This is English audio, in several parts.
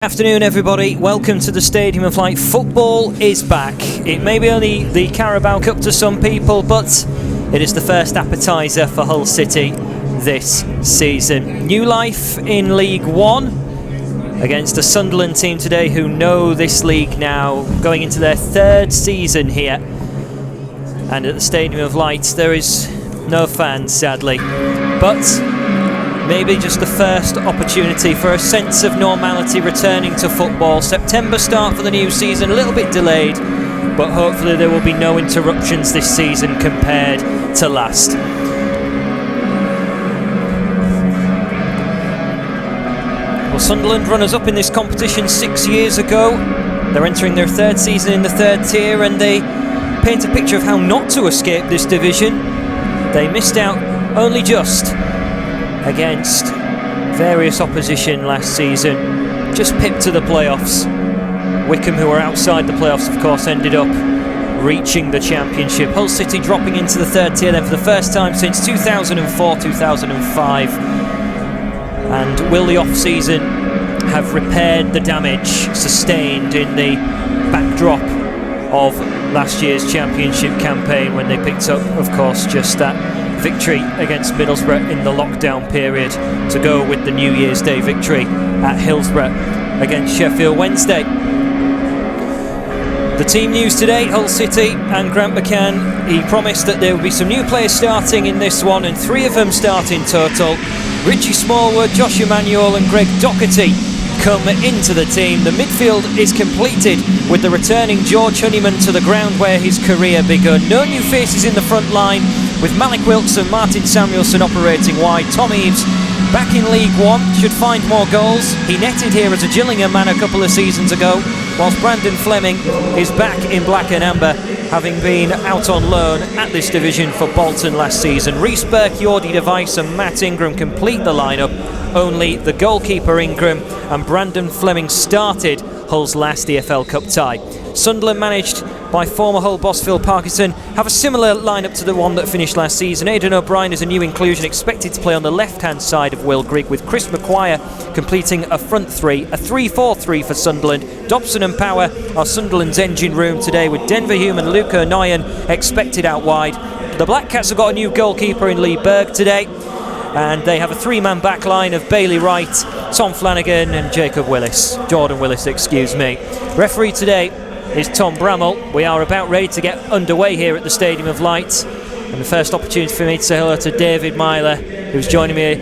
Afternoon everybody, welcome to the Stadium of Light. Football is back. It may be only the Carabao Cup to some people, but it is the first appetiser for Hull City this season. New life in League One against a Sunderland team today who know this league now, going into their third season here. And at the Stadium of Light there is no fans, sadly, but maybe just the first opportunity for a sense of normality returning to football. September start for the new season, a little bit delayed, but hopefully there will be no interruptions this season compared to last. Well, Sunderland runners-up in this competition 6 years ago. They're entering their third season in the third tier, and they paint a picture of how not to escape this division. They missed out only just against various opposition last season, just pipped to the playoffs. Wickham, who were outside the playoffs, of course, ended up reaching the championship. Hull City dropping into the third tier then for the first time since 2004-2005. And will the off-season have repaired the damage sustained in the backdrop of last year's championship campaign, when they picked up, of course, just that victory against Middlesbrough in the lockdown period to go with the New Year's Day victory at Hillsborough against Sheffield Wednesday. The team news today: Hull City and Grant McCann. He promised that there would be some new players starting in this one, and 3 of them start in total. Richie Smallwood, Josh Emanuel and Greg Docherty come into the team. The midfield is completed with the returning George Honeyman to the ground where his career begun. No new faces in the front line, with Malik Wilkes and Martin Samuelson operating wide. Tom Eaves, back in League One, should find more goals. He netted here as a Gillingham man a couple of seasons ago, whilst Brandon Fleming is back in black and amber, having been out on loan at this division for Bolton last season. Rhys Burke, Jordi Device and Matt Ingram complete the lineup. Only the goalkeeper Ingram and Brandon Fleming started Hull's last EFL Cup tie. Sunderland, managed by former Hull boss Phil Parkinson, have a similar lineup to the one that finished last season. Aidan O'Brien is a new inclusion, expected to play on the left-hand side of Will Grigg, with Chris Maguire completing a front three, a 3-4-3 for Sunderland. Dobson and Power are Sunderland's engine room today, with Denver Hume and Luke O'Nien expected out wide. The Black Cats have got a new goalkeeper in Lee Berg today, and they have a 3-man back line of Bailey Wright, Tom Flanagan and Jordan Willis, excuse me. Referee today is Tom Bramall. We are about ready to get underway here at the Stadium of Light, and the first opportunity for me to say hello to David Myler, who's joining me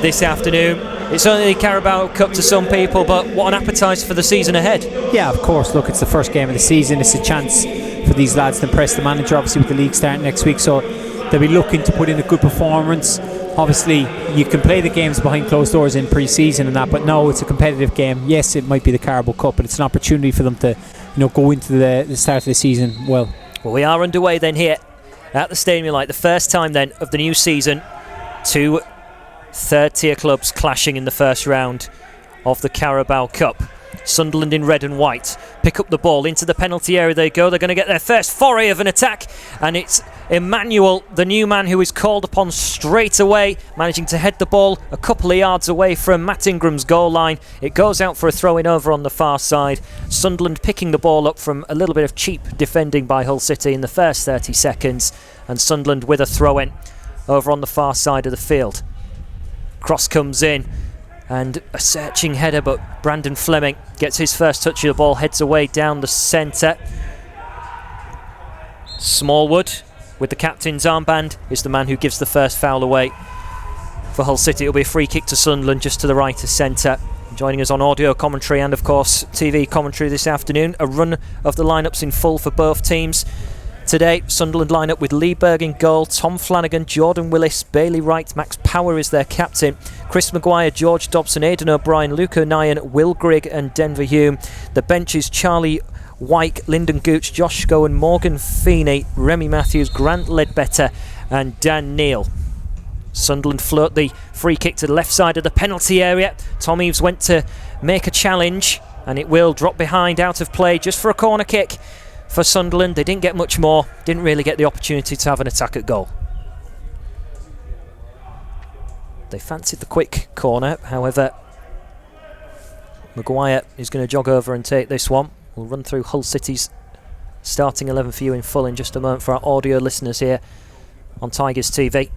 this afternoon. It's only the Carabao Cup to some people, but what an appetiser for the season ahead. Yeah, of course. Look, it's the first game of the season. It's a chance for these lads to impress the manager, obviously, with the league starting next week, so they'll be looking to put in a good performance. Obviously, you can play the games behind closed doors in pre-season and that, but no, it's a competitive game. Yes, it might be the Carabao Cup, but it's an opportunity for them to, go into the start of the season well. Well, we are underway then here at the Stadium of Light. The first time then of the new season. 2 third-tier clubs clashing in the first round of the Carabao Cup. Sunderland in red and white pick up the ball into the penalty area. They go. They're going to get their first foray of an attack, and it's Emmanuel, the new man, who is called upon straight away, managing to head the ball a couple of yards away from Matt Ingram's goal line. It goes out for a throw-in over on the far side. Sunderland picking the ball up from a little bit of cheap defending by Hull City in the first 30 seconds, and Sunderland with a throw-in over on the far side of the field. Cross comes in, and a searching header, but Brandon Fleming gets his first touch of the ball, heads away down the centre. Smallwood, with the captain's armband, is the man who gives the first foul away for Hull City. It'll be a free kick to Sunderland just to the right of centre. Joining us on audio commentary and, of course, TV commentary this afternoon, a run of the lineups in full for both teams. Today, Sunderland line up with Lee Berg in goal, Tom Flanagan, Jordan Willis, Bailey Wright, Max Power is their captain, Chris Maguire, George Dobson, Aidan O'Brien, Luke O'Nien, Will Grigg and Denver Hume. The bench is Charlie Wyke, Lyndon Gooch, Josh Scowen, Morgan Feeney, Remy Matthews, Grant Ledbetter and Dan Neal. Sunderland float the free kick to the left side of the penalty area. Tom Eaves went to make a challenge, and it will drop behind, out of play, just for a corner kick for Sunderland. They didn't get much more, didn't really get the opportunity to have an attack at goal. They fancied the quick corner, however Maguire is going to jog over and take this one. We'll run through Hull City's starting 11 for you in full in just a moment for our audio listeners here on Tigers TV,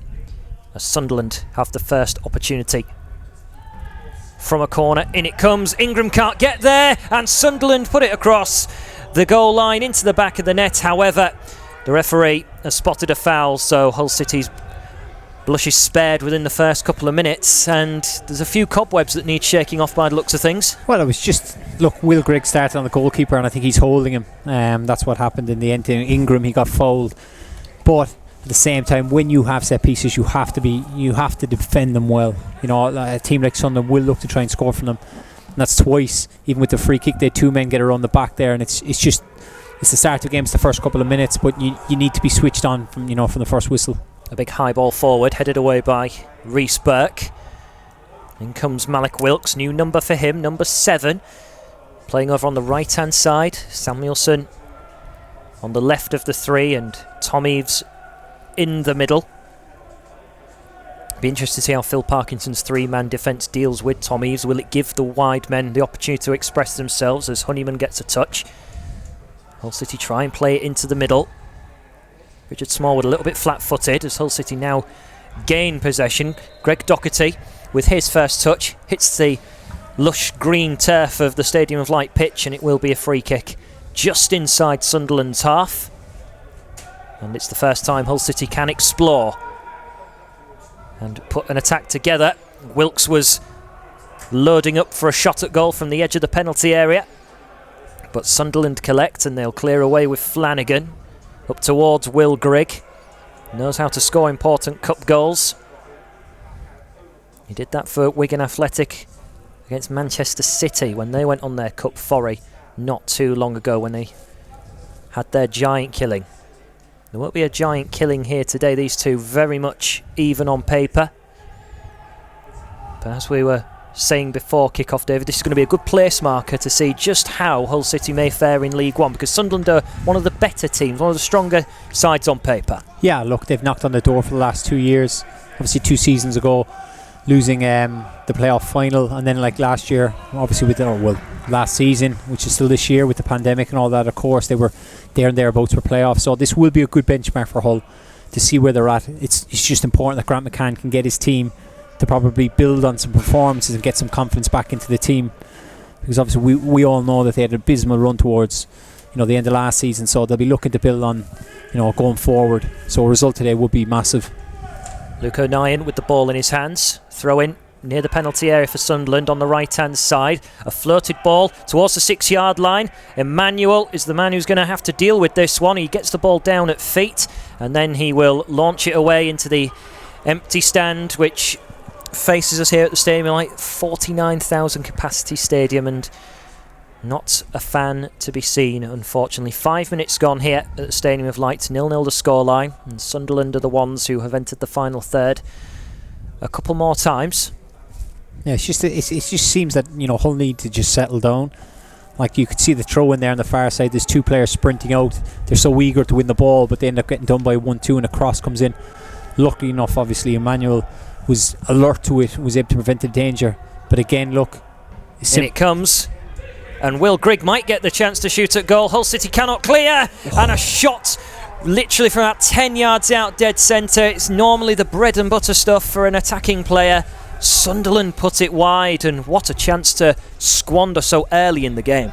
as Sunderland have the first opportunity. From a corner, in it comes. Ingram can't get there, and Sunderland put it across the goal line into the back of the net. However, the referee has spotted a foul, so Hull City's blush is spared within the first couple of minutes, and there's a few cobwebs that need shaking off by the looks of things. Well, it was just, look, Will Grigg started on the goalkeeper, and I think he's holding him. That's what happened in the end. Ingram, he got fouled, but at the same time, when you have set pieces, you have to defend them well. You know, a team like Sunderland will look to try and score from them, and that's twice. Even with the free kick, they had 2 men get around the back there, and it's the start of the game. It's the first couple of minutes, but you need to be switched on from the first whistle. A big high ball forward, headed away by Rhys Burke. In comes Malik Wilks, new number for him, number 7. Playing over on the right-hand side. Samuelson on the left of the 3, and Tom Eaves in the middle. Be interested to see how Phil Parkinson's 3-man defence deals with Tom Eaves. Will it give the wide men the opportunity to express themselves as Honeyman gets a touch? Hull City try and play it into the middle. Richard Smallwood a little bit flat-footed as Hull City now gain possession. Greg Doherty with his first touch hits the lush green turf of the Stadium of Light pitch, and it will be a free kick just inside Sunderland's half. And it's the first time Hull City can explore and put an attack together. Wilkes was loading up for a shot at goal from the edge of the penalty area, but Sunderland collect and they'll clear away with Flanagan. Up towards Will Grigg. Knows how to score important cup goals. He did that for Wigan Athletic against Manchester City when they went on their cup foray not too long ago, when they had their giant killing. There won't be a giant killing here today. These two very much even on paper. But as we were saying before kick-off, David, this is going to be a good place marker to see just how Hull City may fare in League One, because Sunderland are one of the better teams, one of the stronger sides on paper. Yeah, look, they've knocked on the door for the last 2 years. Obviously 2 seasons ago, losing the playoff final, and then like last year, obviously last season, which is still this year with the pandemic and all that, of course, they were there and thereabouts for playoffs. So this will be a good benchmark for Hull to see where they're at. It's just important that Grant McCann can get his team to probably build on some performances and get some confidence back into the team, because obviously we all know that they had an abysmal run towards the end of last season, so they'll be looking to build on going forward. So a result today would be massive. Luke O'Nien with the ball in his hands, throw in near the penalty area for Sunderland on the right hand side. A floated ball towards the 6-yard line. Emmanuel is the man who's going to have to deal with this one. He gets the ball down at feet, and then he will launch it away into the empty stand, which faces us here at the Stadium, like 49,000 capacity stadium, and not a fan to be seen, unfortunately. 5 minutes gone here at the Stadium of Light, 0-0 the scoreline, and Sunderland are the ones who have entered the final third a couple more times. Yeah, it just seems that Hull need to just settle down. Like, you could see the throw in there on the far side. There's 2 players sprinting out. They're so eager to win the ball, but they end up getting done by 1-2, and a cross comes in. Luckily enough, obviously, Emmanuel was alert to it, was able to prevent the danger. But again, look, in it comes, and Will Grigg might get the chance to shoot at goal. Hull City cannot clear, and a shot literally from about 10 yards out, dead centre. It's normally the bread and butter stuff for an attacking player. Sunderland put it wide, and what a chance to squander so early in the game.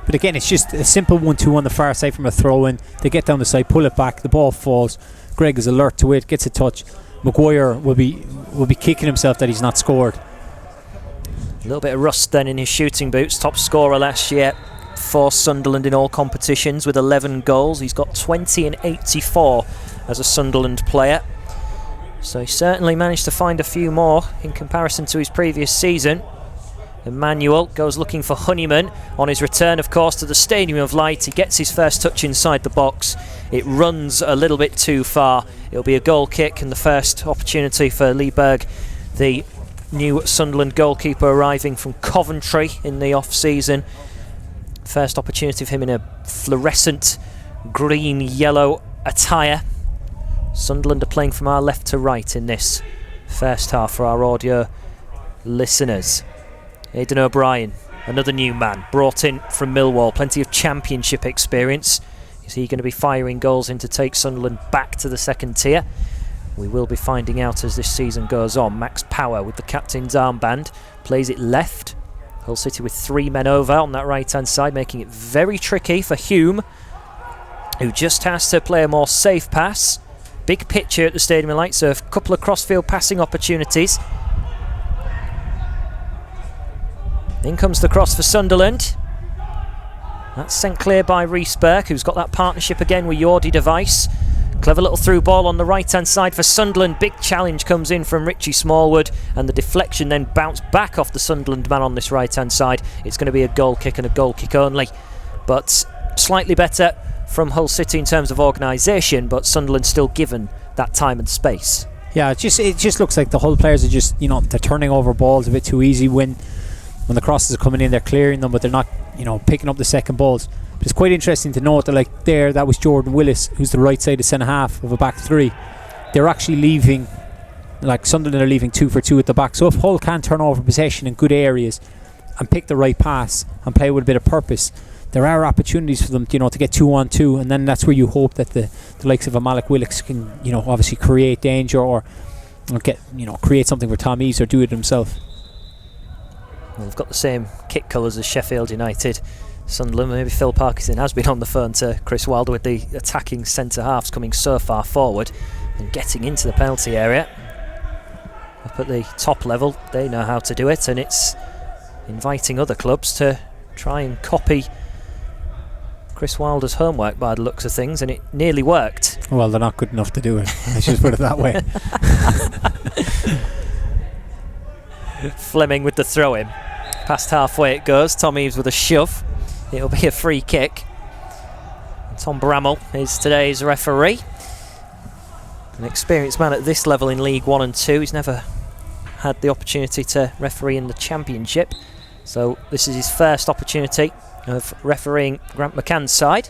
But again, it's just a simple 1-2 on the far side from a throw-in. They get down the side, pull it back, the ball falls. Grigg is alert to it, gets a touch. Maguire will be kicking himself that he's not scored. A little bit of rust then in his shooting boots. Top scorer last year for Sunderland in all competitions with 11 goals. He's got 20 and 84 as a Sunderland player. So he certainly managed to find a few more in comparison to his previous season. Emmanuel goes looking for Honeyman on his return, of course, to the Stadium of Light. He gets his first touch inside the box. It runs a little bit too far. It'll be a goal kick, and the first opportunity for Lee Berg, the new Sunderland goalkeeper arriving from Coventry in the off-season. First opportunity for him in a fluorescent green-yellow attire. Sunderland are playing from our left to right in this first half for our audio listeners. Aidan O'Brien another new man brought in from Millwall, plenty of championship experience. Is he going to be firing goals in to take Sunderland back to the second tier? We will be finding out as this season goes on. Max Power with the captain's armband plays it left. Hull City with 3 men over on that right hand side, making it very tricky for Hume, who just has to play a more safe pass. Big pitch here at the Stadium of Light, so a couple of crossfield passing opportunities. In comes the cross for Sunderland. That's sent clear by Rhys Burke, who's got that partnership again with Jordi Device. Clever little through ball on the right-hand side for Sunderland. Big challenge comes in from Richie Smallwood, and the deflection then bounced back off the Sunderland man on this right-hand side. It's going to be a goal kick and a goal kick only. But slightly better from Hull City in terms of organisation, but Sunderland still given that time and space. Yeah, it just looks like the Hull players are just, they're turning over balls a bit too easy when the crosses are coming in. They're clearing them, but they're not, picking up the second balls. But it's quite interesting to note that, that was Jordan Willis, who's the right side of centre half of a back three. They're actually leaving, Sunderland are leaving 2 for 2 at the back. So if Hull can turn over possession in good areas and pick the right pass and play with a bit of purpose, there are opportunities for them, to get 2-on-2, and then that's where you hope that the likes of a Malik Willicks can, obviously create danger or get, create something for Tom Eves or do it himself. Well, they've got the same kit colours as Sheffield United. Sunderland, maybe Phil Parkinson has been on the phone to Chris Wilder with the attacking centre halves coming so far forward and getting into the penalty area. Up at the top level, they know how to do it, and it's inviting other clubs to try and copy Chris Wilder's homework by the looks of things, and it nearly worked. Well, they're not good enough to do it. Let's just put it that way. Fleming with the throw-in. Past halfway it goes. Tom Eves with a shove. It'll be a free kick. And Tom Bramall is today's referee. An experienced man at this level in League 1 and 2. He's never had the opportunity to referee in the Championship. So this is his first opportunity of refereeing Grant McCann's side.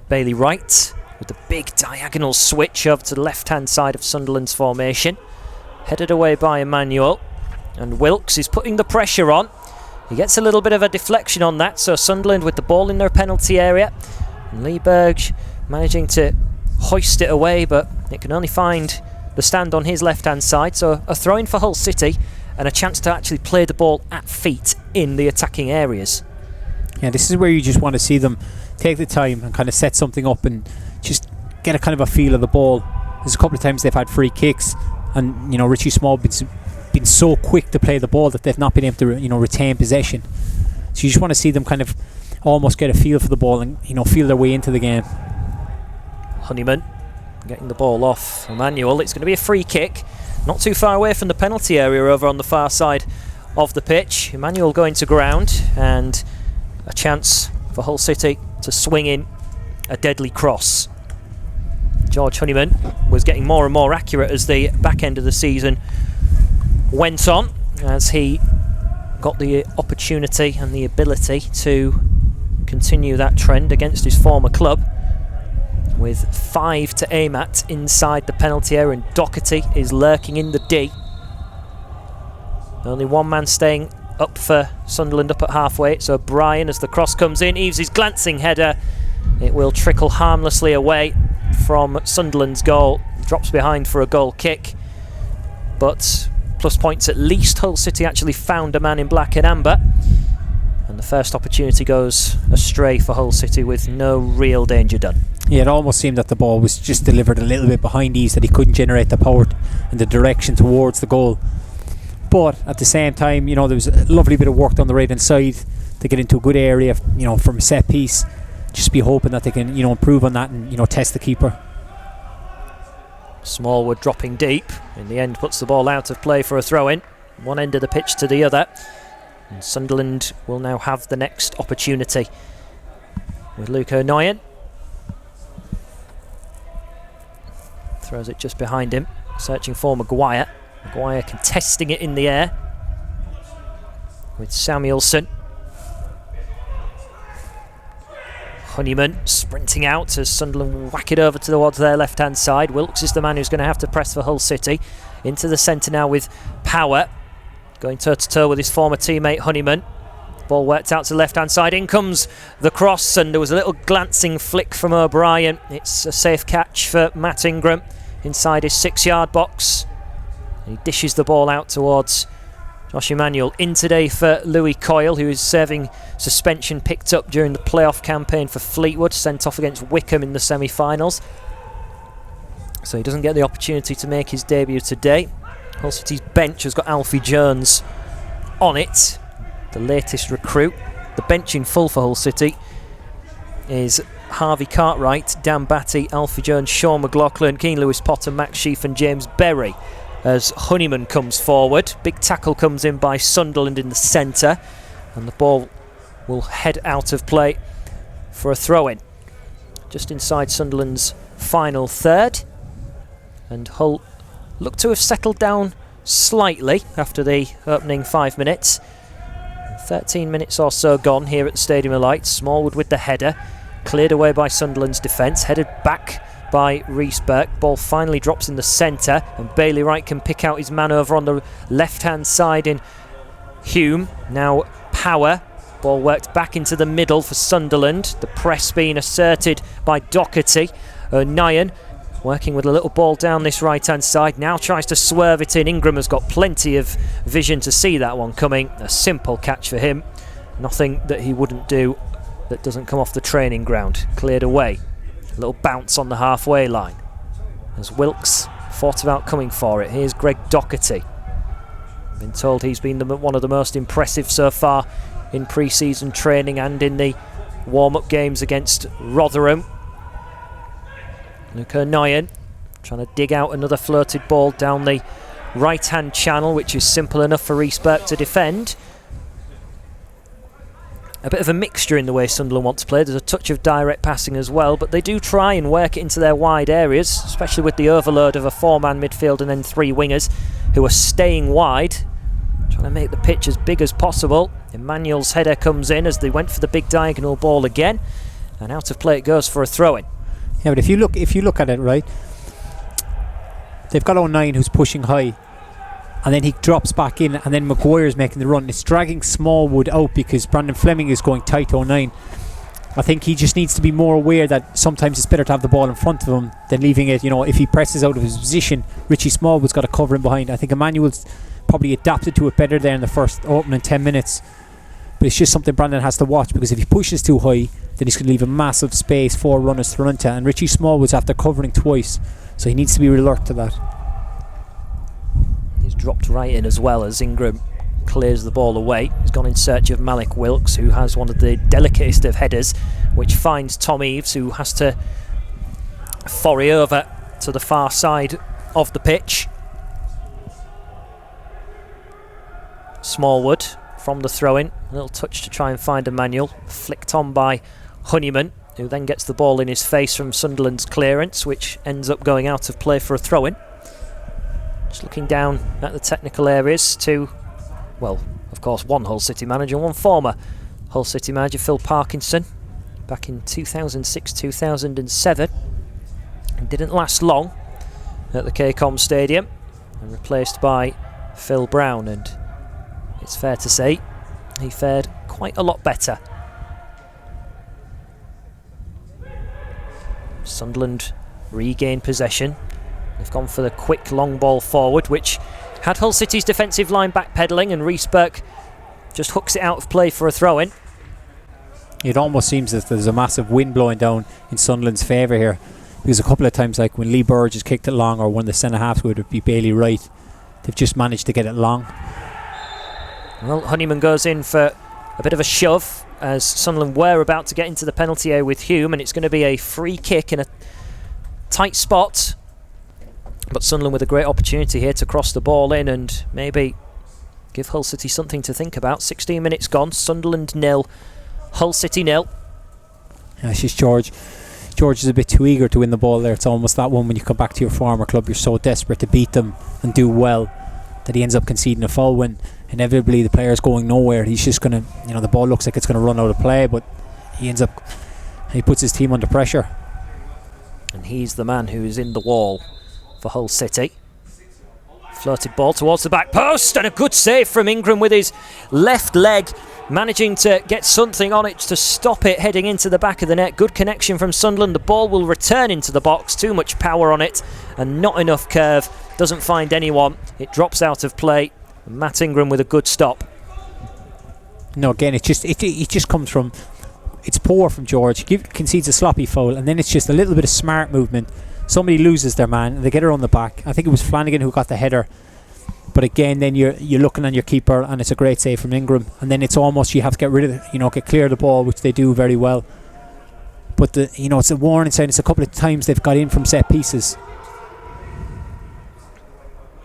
Bailey Wright with the big diagonal switch over to the left-hand side of Sunderland's formation. Headed away by Emmanuel. And Wilkes is putting the pressure on. He gets a little bit of a deflection on that, so Sunderland with the ball in their penalty area. And Lee Berge managing to hoist it away, but it can only find the stand on his left-hand side. So a throw-in for Hull City and a chance to actually play the ball at feet in the attacking areas. Yeah, this is where you just want to see them take the time and kind of set something up and just get a kind of a feel of the ball. There's a couple of times they've had free kicks, and Richie Smallwood's been so quick to play the ball that they've not been able to retain possession. So you just want to see them kind of almost get a feel for the ball and feel their way into the game. Honeyman getting the ball off Emmanuel. It's going to be a free kick, not too far away from the penalty area over on the far side of the pitch. Emmanuel going to ground, and a chance for Hull City to swing in a deadly cross. George Honeyman was getting more and more accurate as the back end of the season went on, as he got the opportunity and the ability to continue that trend against his former club, with 5 to aim at inside the penalty area, and Doherty is lurking in the D. Only one man staying up for Sunderland up at halfway, so Brian, as the cross comes in, Eves' glancing header, it will trickle harmlessly away from Sunderland's goal, drops behind for a goal kick, but plus points at least. Hull City actually found a man in black and amber, and the first opportunity goes astray for Hull City with no real danger done. Yeah, it almost seemed that the ball was just delivered a little bit behind Eves, that he couldn't generate the power and the direction towards the goal. But at the same time, there was a lovely bit of work on the right hand side to get into a good area, from a set piece. Just be hoping that they can, improve on that and, test the keeper. Smallwood dropping deep, in the end puts the ball out of play for a throw-in, one end of the pitch to the other, and Sunderland will now have the next opportunity with Luke O'Noyan. Throws it just behind him, searching for Maguire. Maguire contesting it in the air with Samuelson. Honeyman sprinting out as Sunderland whack it over towards their left-hand side. Wilkes is the man who's going to have to press for Hull City. Into the centre now with Power. going toe-to-toe with his former teammate Honeyman. Ball worked out to the left-hand side. In comes the cross, and there was a little glancing flick from O'Brien. It's a safe catch for Matt Ingram inside his 6-yard box. And he dishes the ball out towards Josh Emanuel. In today for Louis Coyle, who is serving suspension picked up during the playoff campaign for Fleetwood, sent off against Wickham in the semi-finals. So he doesn't get the opportunity to make his debut today. Hull City's bench has got Alfie Jones on it, the latest recruit. The bench in full for Hull City is Harvey Cartwright, Dan Batty, Alfie Jones, Sean McLaughlin, Keane Lewis Potter, Max Sheaf and James Berry. As Honeyman comes forward, big tackle comes in by Sunderland in the centre, and the ball will head out of play for a throw-in just inside Sunderland's final third. And Hull look to have settled down slightly after the opening 5 minutes. 13 minutes or so gone here at the Stadium of Light. Smallwood with the header, cleared away by Sunderland's defence, headed back by Rhys Burke. Ball finally drops in the centre, and Bailey Wright can pick out his man over on the left-hand side in Hume. Now Power. Ball worked back into the middle for Sunderland. The press being asserted by Doherty. Nyan working with a little ball down this right-hand side. Now tries to swerve it in. Ingram has got plenty of vision to see that one coming. A simple catch for him. Nothing that he wouldn't do that doesn't come off the training ground. Cleared away. A little bounce on the halfway line as Wilkes thought about coming for it. Here's Greg Doherty. Been told he's been one of the most impressive so far in pre-season training and in the warm-up games against Rotherham. Luke Nyan trying to dig out another floated ball down the right-hand channel, which is simple enough for Rhys Burke to defend. A bit of a mixture in the way Sunderland want to play. There's a touch of direct passing as well, but they do try and work it into their wide areas, especially with the overload of a 4-man midfield and then 3 wingers who are staying wide, trying to make the pitch as big as possible. Emmanuel's header comes in as they went for the big diagonal ball again, and out of play it goes for a throw-in. Yeah, but if you look at it, right, they've got 09 who's pushing high, and then he drops back in, and then Maguire's making the run. It's dragging Smallwood out because Brandon Fleming is going tight to 09. I think he just needs to be more aware that sometimes it's better to have the ball in front of him than leaving it. You know, if he presses out of his position, Richie Smallwood's got to cover him behind. I think Emmanuel's probably adapted to it better there in the first opening 10 minutes. But it's just something Brandon has to watch, because if he pushes too high, then he's going to leave a massive space for runners to run into. And Richie Smallwood's after covering twice, so he needs to be alert to that. He's dropped right in as well as Ingram clears the ball away. He's gone in search of Malik Wilkes, who has one of the delicatest of headers, which finds Tom Eaves, who has to foray over to the far side of the pitch. Smallwood from the throw-in, a little touch to try and find Emmanuel, flicked on by Honeyman, who then gets the ball in his face from Sunderland's clearance, which ends up going out of play for a throw-in. Just looking down at the technical areas to, well, of course, one Hull City manager, one former Hull City manager, Phil Parkinson, back in 2006-2007. It didn't last long at the KCOM Stadium, and replaced by Phil Brown, and it's fair to say he fared quite a lot better. Sunderland regained possession. They've gone for the quick long ball forward, which had Hull City's defensive line backpedaling, and Rhys Burke just hooks it out of play for a throw-in. It almost seems that there's a massive wind blowing down in Sunderland's favour here, because a couple of times, like when Lee Burge has kicked it long, or when the centre-half would be Bailey Wright, they've just managed to get it long. Well, Honeyman goes in for a bit of a shove as Sunderland were about to get into the penalty area with Hume, and it's going to be a free kick in a tight spot. But Sunderland with a great opportunity here to cross the ball in and maybe give Hull City something to think about. 16 minutes gone, Sunderland 0, Hull City 0. Yeah, it's just George. George is a bit too eager to win the ball there. It's almost that one when you come back to your former club, you're so desperate to beat them and do well that he ends up conceding a foul when inevitably the player's going nowhere. He's just going to, the ball looks like it's going to run out of play, but he puts his team under pressure. And he's the man who is in the wall for Hull City. Floated ball towards the back post, and a good save from Ingram with his left leg, managing to get something on it to stop it heading into the back of the net. Good connection from Sunderland. The ball will return into the box. Too much power on it and not enough curve. Doesn't find anyone. It drops out of play. Matt Ingram with a good stop. No, again, it just comes from... It's poor from George. Concedes a sloppy foul, and then it's just a little bit of smart movement. Somebody loses their man, and they get her on the back. I think it was Flanagan who got the header. But again, then you're looking on your keeper, and it's a great save from Ingram. And then it's almost you have to get rid of it, get clear of the ball, which they do very well. But it's a warning sign. It's a couple of times they've got in from set pieces.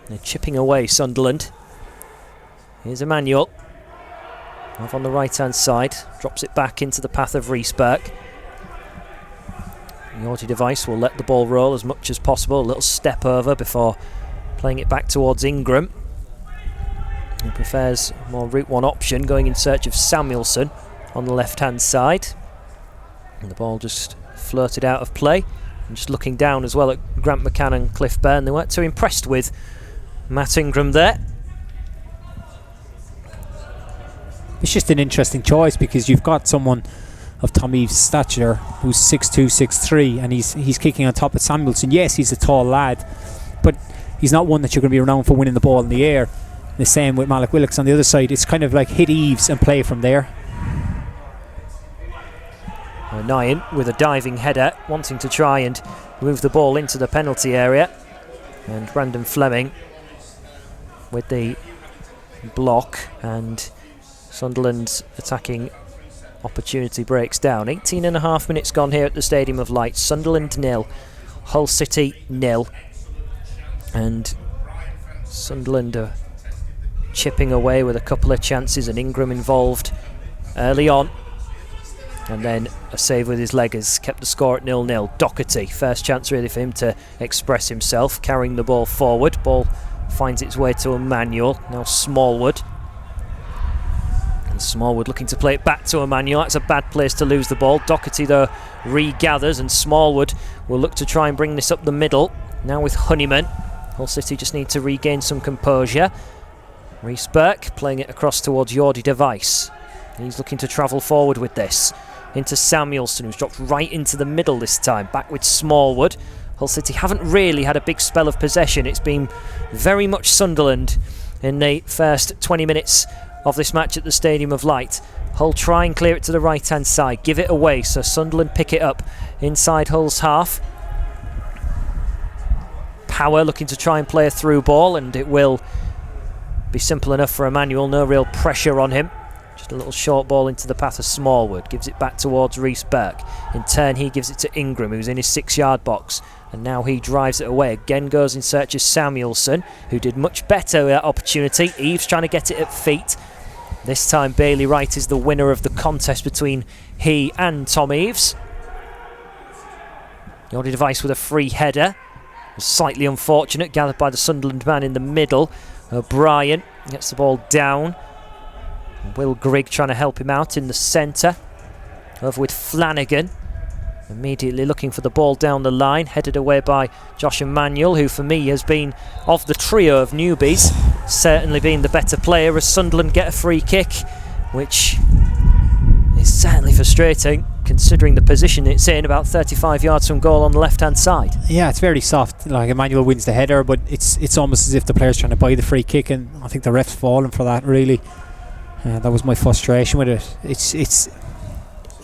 They're chipping away, Sunderland. Here's Emmanuel. Off on the right-hand side. Drops it back into the path of Riesberg. Yorty Device will let the ball roll as much as possible. A little step over before playing it back towards Ingram. He prefers more route one option, going in search of Samuelson on the left-hand side. And the ball just flirted out of play. And just looking down as well at Grant McCann and Cliff Byrne. They weren't too impressed with Matt Ingram there. It's just an interesting choice because you've got someone of Tom Eves' stature who's 6'2", 6'3", and he's kicking on top of Samuelson. Yes, he's a tall lad, but he's not one that you're going to be renowned for winning the ball in the air. The same with Malik Willicks on the other side. It's kind of like hit Eves and play from there. Nyan with a diving header, wanting to try and move the ball into the penalty area. And Brandon Fleming with the block, and Sunderland's attacking opportunity breaks down. 18 and a half minutes gone here at the Stadium of Light. Sunderland 0, Hull City 0. And Sunderland are chipping away with a couple of chances, and Ingram involved early on. And then a save with his leg has kept the score at 0-0. Doherty, first chance really for him to express himself, carrying the ball forward. Ball finds its way to Emmanuel, now Smallwood. And Smallwood looking to play it back to Emmanuel. That's a bad place to lose the ball. Doherty though regathers, and Smallwood will look to try and bring this up the middle. Now with Honeyman. Hull City just need to regain some composure. Riesberg playing it across towards Yordi Device. He's looking to travel forward with this. Into Samuelson, who's dropped right into the middle this time. Back with Smallwood. Hull City haven't really had a big spell of possession. It's been very much Sunderland in the first 20 minutes of this match at the Stadium of Light. Hull try and clear it to the right-hand side. Give it away, so Sunderland pick it up inside Hull's half. Power looking to try and play a through ball, and it will be simple enough for Emmanuel. No real pressure on him. Just a little short ball into the path of Smallwood. Gives it back towards Riesberg. In turn, he gives it to Ingram, who's in his 6-yard box. And now he drives it away. Again goes in search of Samuelson, who did much better with that opportunity. Eves trying to get it at feet. This time Bailey Wright is the winner of the contest between he and Tom Eves. Yordi Device with a free header. Slightly unfortunate, gathered by the Sunderland man in the middle. O'Brien gets the ball down. Will Grigg trying to help him out in the centre. Over with Flanagan. Immediately looking for the ball down the line. Headed away by Josh Emmanuel, who for me has been, of the trio of newbies, certainly been the better player, as Sunderland get a free kick, which is certainly frustrating considering the position it's in, about 35 yards from goal on the left-hand side. Yeah, it's very soft. Like Emmanuel wins the header, but it's almost as if the player's trying to buy the free kick, and I think the ref's fallen for that, really. That was my frustration with it.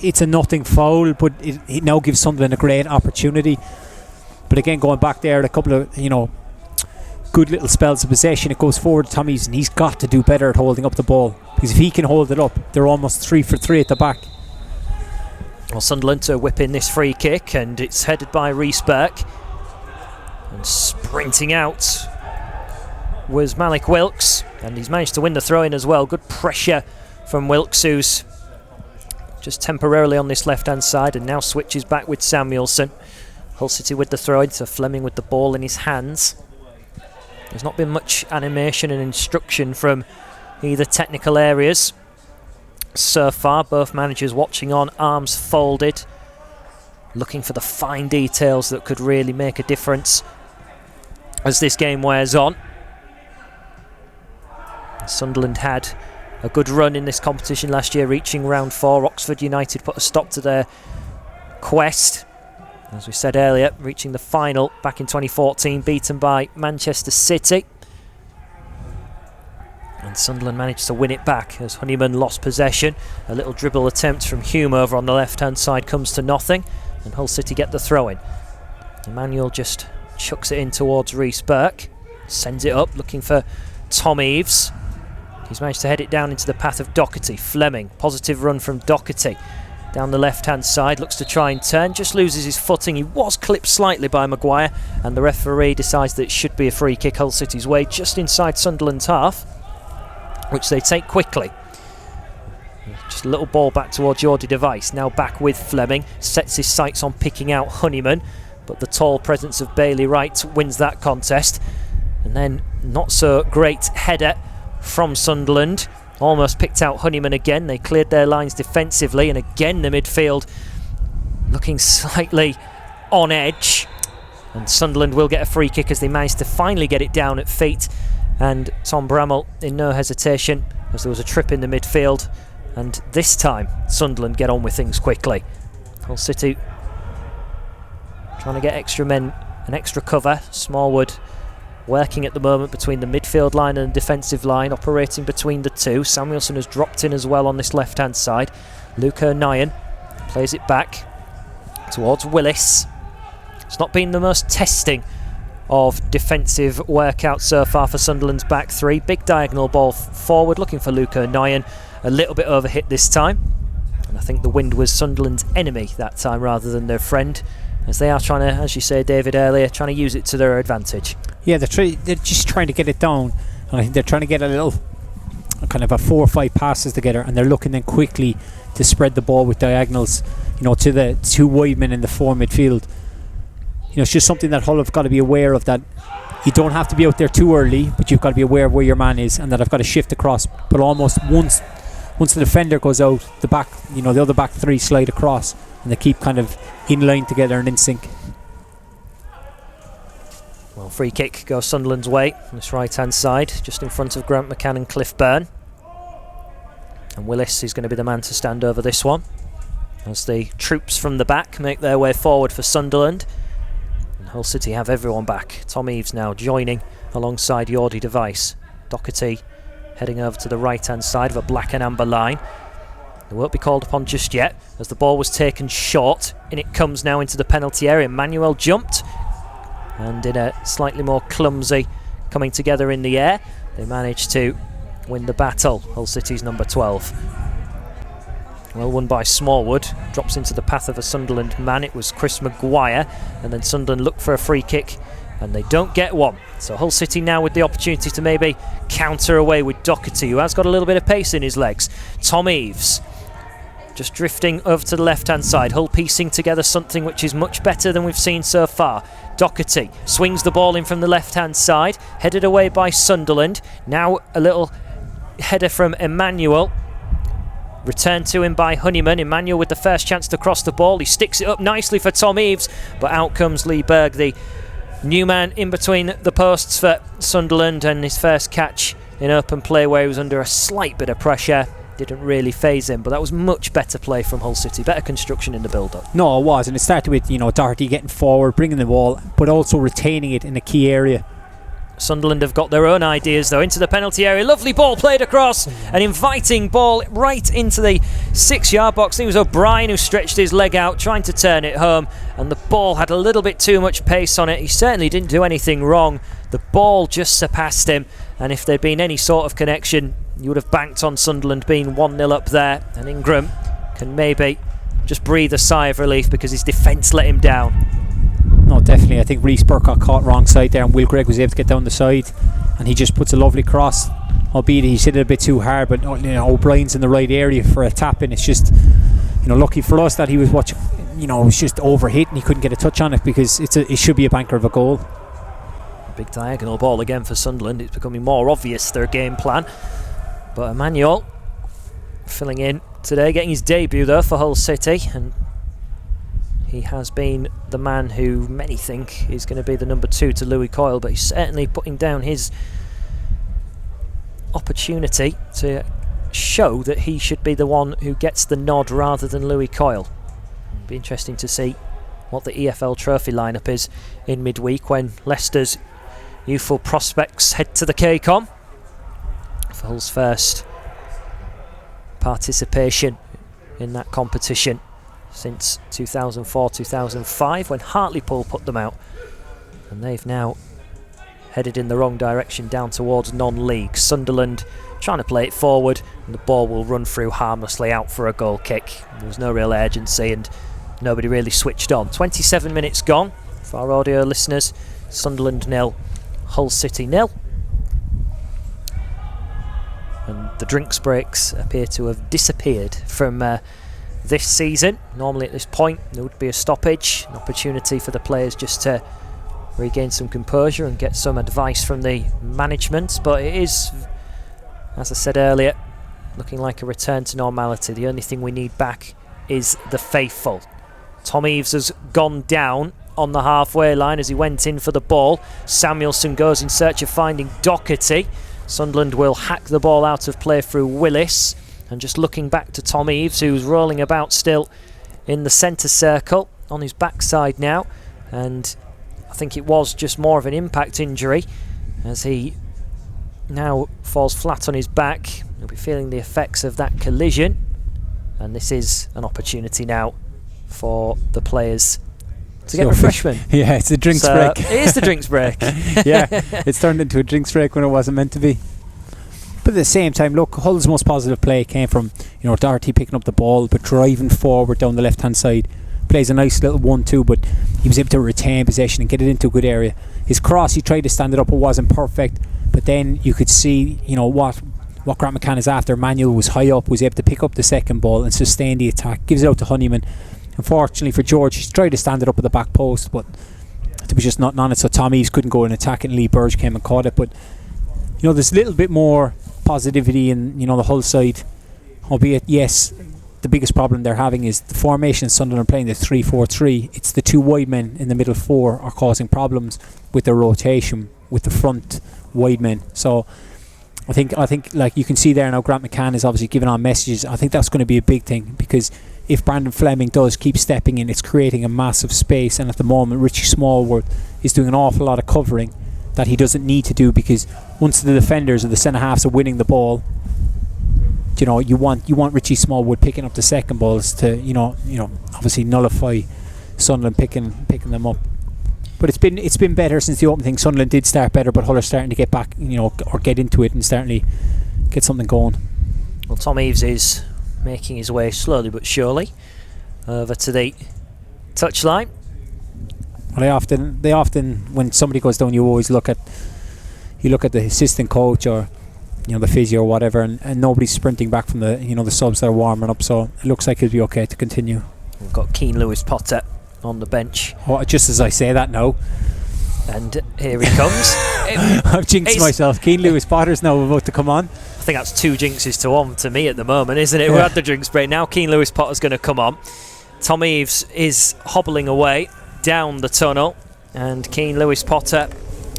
It's a nothing foul, but it now gives Sunderland a great opportunity. But again, going back there, a couple of good little spells of possession. It goes forward to Tom Eves, and he's got to do better at holding up the ball, because if he can hold it up, they're almost 3 for 3 at the back. Well, Sunderland to whip in this free kick, and it's headed by Riesberg. And sprinting out was Malik Wilkes, and he's managed to win the throw-in as well. Good pressure from Wilkes, who's just temporarily on this left-hand side, and now switches back with Samuelson. Hull City with the throw-in, so Fleming with the ball in his hands. There's not been much animation and instruction from either technical areas so far. Both managers watching on, arms folded, looking for the fine details that could really make a difference as this game wears on. Sunderland had a good run in this competition last year, reaching round 4. Oxford United put a stop to their quest, as we said earlier, reaching the final back in 2014, beaten by Manchester City. And Sunderland managed to win it back as Honeyman lost possession. A little dribble attempt from Hume over on the left-hand side comes to nothing, and Hull City get the throw-in. Emmanuel just chucks it in towards Rhys Burke, sends it up looking for Tom Eaves. He's managed to head it down into the path of Doherty. Fleming, positive run from Doherty down the left-hand side, looks to try and turn, just loses his footing. He was clipped slightly by Maguire, and the referee decides that it should be a free kick Hull City's way, just inside Sunderland's half, which they take quickly. Just a little ball back towards Jordi Device, now back with Fleming, sets his sights on picking out Honeyman, but the tall presence of Bailey Wright wins that contest. And then not so great header from Sunderland, almost picked out Honeyman again. They cleared their lines defensively, and again the midfield looking slightly on edge, and Sunderland will get a free kick as they managed to finally get it down at feet. And Tom Bramall in no hesitation, as there was a trip in the midfield, and this time Sunderland get on with things quickly. Hull City trying to get extra men and extra cover. Smallwood working at the moment between the midfield line and the defensive line, operating between the two. Samuelson has dropped in as well on this left-hand side. Luke O'Nien plays it back towards Willis. It's not been the most testing of defensive workout so far for Sunderland's back three. Big diagonal ball forward, looking for Luke O'Nien. A little bit overhit this time, and I think the wind was Sunderland's enemy that time rather than their friend, as they are trying to, as you say, David, earlier, trying to use it to their advantage. Yeah, they're just trying to get it down, and I think they're trying to get a kind of a 4 or 5 passes together, and they're looking then quickly to spread the ball with diagonals, to the 2 wide men in the 4 midfield. It's just something that Hull have got to be aware of, that you don't have to be out there too early, but you've got to be aware of where your man is, and that I've got to shift across. But almost once the defender goes out, the other back 3 slide across, and they keep kind of in line together and in sync. Well, free kick goes Sunderland's way on this right-hand side, just in front of Grant McCann and Cliff Byrne. And Willis is going to be the man to stand over this one, as the troops from the back make their way forward for Sunderland. And Hull City have everyone back. Tom Eaves now joining alongside Jordi Device. Doherty heading over to the right-hand side of a black and amber line. They won't be called upon just yet, as the ball was taken short, and it comes now into the penalty area. Manuel jumped, and in a slightly more clumsy coming together in the air, they managed to win the battle. Hull City's number 12. Well won by Smallwood, drops into the path of a Sunderland man. It was Chris Maguire, and then Sunderland look for a free kick, and they don't get one. So Hull City now with the opportunity to maybe counter away with Doherty, who has got a little bit of pace in his legs. Tom Eaves just drifting over to the left-hand side. Hull piecing together something which is much better than we've seen so far. Doherty swings the ball in from the left-hand side, headed away by Sunderland. Now a little header from Emmanuel. Returned to him by Honeyman. Emmanuel with the first chance to cross the ball. He sticks it up nicely for Tom Eaves, but out comes Lee Berg, the new man in between the posts for Sunderland, and his first catch in open play where he was under a slight bit of pressure didn't really faze him, but that was much better play from Hull City, better construction in the build-up. No, it was, and it started with Doherty getting forward, bringing the ball, but also retaining it in a key area. Sunderland have got their own ideas though, into the penalty area. Lovely ball played across, an inviting ball right into the 6-yard box. It was O'Brien who stretched his leg out trying to turn it home, and the ball had a little bit too much pace on it. He certainly didn't do anything wrong. The ball just surpassed him, and if there'd been any sort of connection, you would have banked on Sunderland being 1-0 up there, and Ingram can maybe just breathe a sigh of relief because his defence let him down. No, definitely. I think Rhys Burke got caught wrong side there, and Will Gregg was able to get down the side, and he just puts a lovely cross, albeit he hit it a bit too hard, but O'Brien's in the right area for a tap in. It's just lucky for us that he was watching, it was just overhit and he couldn't get a touch on it, because it should be a banker of a goal. Big diagonal ball again for Sunderland. It's becoming more obvious their game plan, but Emmanuel filling in today, getting his debut though for Hull City, and he has been the man who many think is going to be the number 2 to Louis Coyle, but he's certainly putting down his opportunity to show that he should be the one who gets the nod rather than Louis Coyle. It'll be interesting to see what the EFL Trophy lineup is in midweek when Leicester's youthful prospects head to the K-Com for Hull's first participation in that competition since 2004-2005 when Hartlepool put them out, and they've now headed in the wrong direction down towards non-league. Sunderland trying to play it forward, and the ball will run through harmlessly out for a goal kick. There was no real urgency and nobody really switched on. 27 minutes gone for our audio listeners. Sunderland 0, Hull City 0. And the drinks breaks appear to have disappeared from this season. Normally at this point there would be a stoppage, an opportunity for the players just to regain some composure and get some advice from the management, but it is, as I said earlier, looking like a return to normality. The only thing we need back is the faithful. Tom Eaves has gone down on the halfway line as he went in for the ball. Samuelson goes in search of finding Doherty. Sunderland will hack the ball out of play through Willis, and just looking back to Tom Eaves, who's rolling about still in the centre circle on his backside now, and I think it was just more of an impact injury as he now falls flat on his back. He'll be feeling the effects of that collision, and this is an opportunity now for the players to get refreshment. Yeah, it's a drinks break. It is the drinks break. Yeah, it's turned into a drinks break when it wasn't meant to be. But at the same time, look, Hull's most positive play came from, Doherty picking up the ball but driving forward down the left hand side. Plays a nice little 1-2, but he was able to retain possession and get it into a good area. His cross, he tried to stand it up, it wasn't perfect, but then you could see what Grant McCann is after. Manuel was high up, was able to pick up the second ball and sustain the attack, gives it out to Honeyman. Unfortunately for George, he tried to stand it up at the back post, but there was just nothing on it, so Tom Eaves couldn't go and attack it, and Lee Burge came and caught it. But there's a little bit more positivity in the Hull side, albeit yes, the biggest problem they're having is the formation. Sunderland playing the 3-4-3. It's the two wide men in the middle four are causing problems with their rotation with the front wide men. So I think like you can see there now, Grant McCann is obviously giving on messages. I think that's going to be a big thing, because if Brandon Fleming does keep stepping in, it's creating a massive space, and at the moment Richie Smallwood is doing an awful lot of covering that he doesn't need to do, because once the defenders or the centre halves are winning the ball, you want Richie Smallwood picking up the second balls to obviously nullify Sunderland picking them up. But it's been better since the opening thing. Sunderland did start better, but Hull are starting to get back, or get into it and starting to get something going. Well, Tom Eaves is making his way slowly but surely over to the touchline. Well, they often when somebody goes down, you always look at the assistant coach or the physio or whatever, and nobody's sprinting back from the subs that are warming up, so it looks like he'll be okay to continue. We've got Keane Lewis Potter on the bench. Oh, just as I say that now, and here he comes. I've jinxed myself. Keane Lewis Potter's now about to come on. I think that's 2 jinxes to 1 to me at the moment, isn't it? Yeah. We had the drinks break, now Keane Lewis Potter's going to come on. Tom Eaves is hobbling away down the tunnel, and Keane Lewis Potter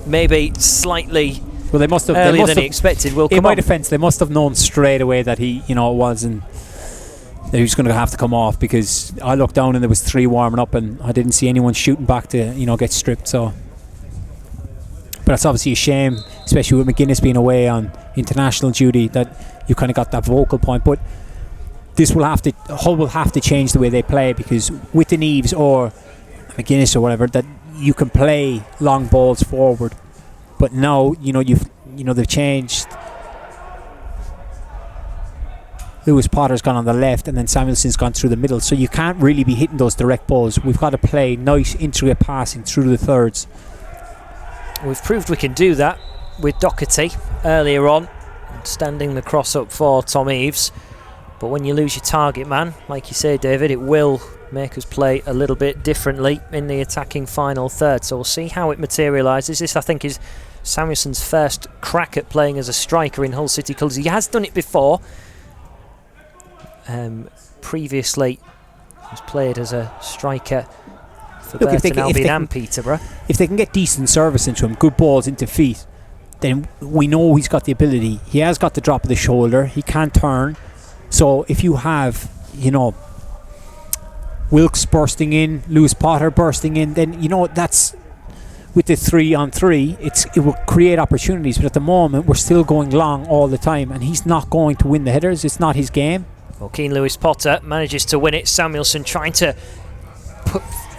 maybe slightly they must have earlier than he expected will come in my on. defence, they must have known straight away that he wasn't, that he was going to have to come off, because I looked down and there was 3 warming up and I didn't see anyone shooting back to get stripped. So, but it's obviously a shame, especially with McGuinness being away on international duty, that you kind of got that vocal point. But Hull will have to change the way they play, because with an Eaves or McGuinness or whatever, that you can play long balls forward. But now they've changed. Lewis Potter's gone on the left, and then Samuelson's gone through the middle, so you can't really be hitting those direct balls. We've got to play nice intricate passing through the thirds. We've proved we can do that with Doherty earlier on, standing the cross up for Tom Eaves. But when you lose your target man, like you say, David, it will make us play a little bit differently in the attacking final third. So we'll see how it materialises. This, I think, is Samuelson's first crack at playing as a striker in Hull City colours. He has done it before. Previously, he's played as a striker for Burton Albion and Peterborough. If they can get decent service into him, good balls into feet, then we know he's got the ability. He has got the drop of the shoulder. He can turn. So if you have, Wilkes bursting in, Lewis Potter bursting in, then that's with the 3-on-3. It will create opportunities. But at the moment, we're still going long all the time, and he's not going to win the headers. It's not his game. Well, Keane Lewis Potter manages to win it. Samuelson trying to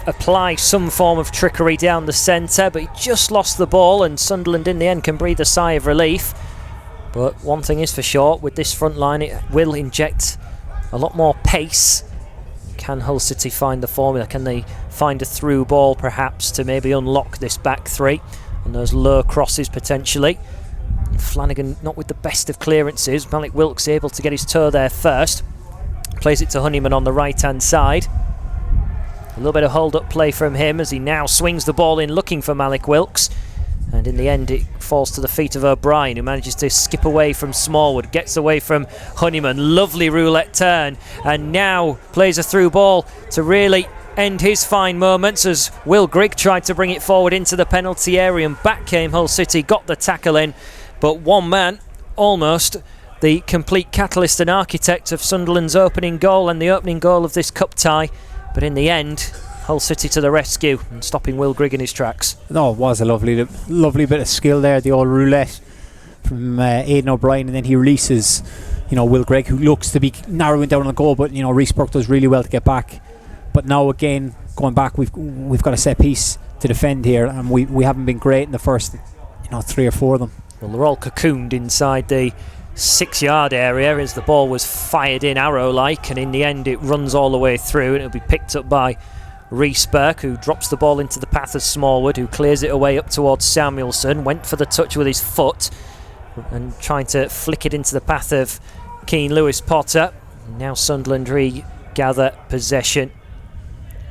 apply some form of trickery down the centre, but he just lost the ball, and Sunderland in the end can breathe a sigh of relief. But one thing is for sure, with this front line, it will inject a lot more pace. Can Hull City find the formula? Can they find a through ball perhaps to maybe unlock this back three and those low crosses potentially? Flanagan not with the best of clearances. Malik Wilkes able to get his toe there first. Plays it to Honeyman on the right hand side. A little bit of hold-up play from him as he now swings the ball in looking for Malik Wilkes. And in the end it falls to the feet of O'Brien, who manages to skip away from Smallwood, gets away from Honeyman. Lovely roulette turn, and now plays a through ball to really end his fine moments as Will Grigg tried to bring it forward into the penalty area, and back came Hull City, got the tackle in. But one man, almost the complete catalyst and architect of Sunderland's opening goal and the opening goal of this cup tie. But in the end, Hull City to the rescue and stopping Will Grigg in his tracks. No, it was a lovely bit of skill there, the old roulette from Aidan O'Brien, and then he releases, Will Grigg, who looks to be narrowing down on the goal, but Rhys Burke does really well to get back. But now again, going back, we've got a set piece to defend here, and we haven't been great in the first 3 or 4 of them. Well, they're all cocooned inside the 6-yard area as the ball was fired in arrow-like, and in the end it runs all the way through, and it'll be picked up by Rhys Burke, who drops the ball into the path of Smallwood, who clears it away up towards Samuelson, went for the touch with his foot and trying to flick it into the path of Keane Lewis Potter. Now Sunderland regather possession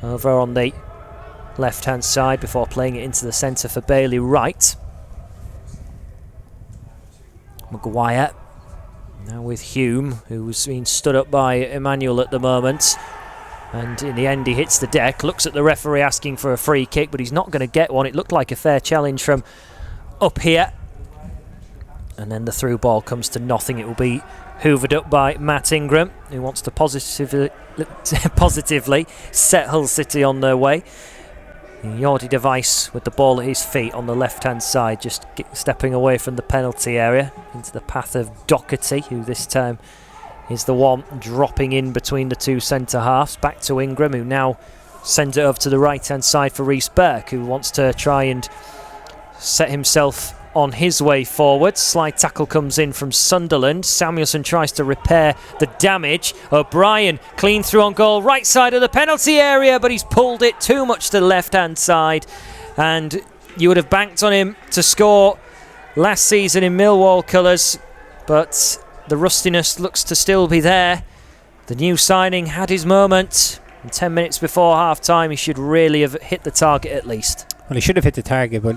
over on the left hand side before playing it into the centre for Bailey Wright. Maguire now with Hume, who's been stood up by Emmanuel at the moment, and in the end he hits the deck. Looks at the referee asking for a free kick, but he's not going to get one. It looked like a fair challenge from up here, and then the through ball comes to nothing. It will be hoovered up by Matt Ingram, who wants to positively set Hull City on their way. Jordi Device with the ball at his feet on the left hand side, just stepping away from the penalty area into the path of Doherty, who this time is the one dropping in between the two centre halves. Back to Ingram, who now sends it over to the right hand side for Rhys Burke, who wants to try and set himself on his way forward. Slide tackle comes in from Sunderland. Samuelson tries to repair the damage. O'Brien clean through on goal, right side of the penalty area, but he's pulled it too much to the left hand side, and you would have banked on him to score last season in Millwall colours, but the rustiness looks to still be there. The new signing had his moment, and 10 minutes before half time he should really have hit the target at least. Well, he should have hit the target, but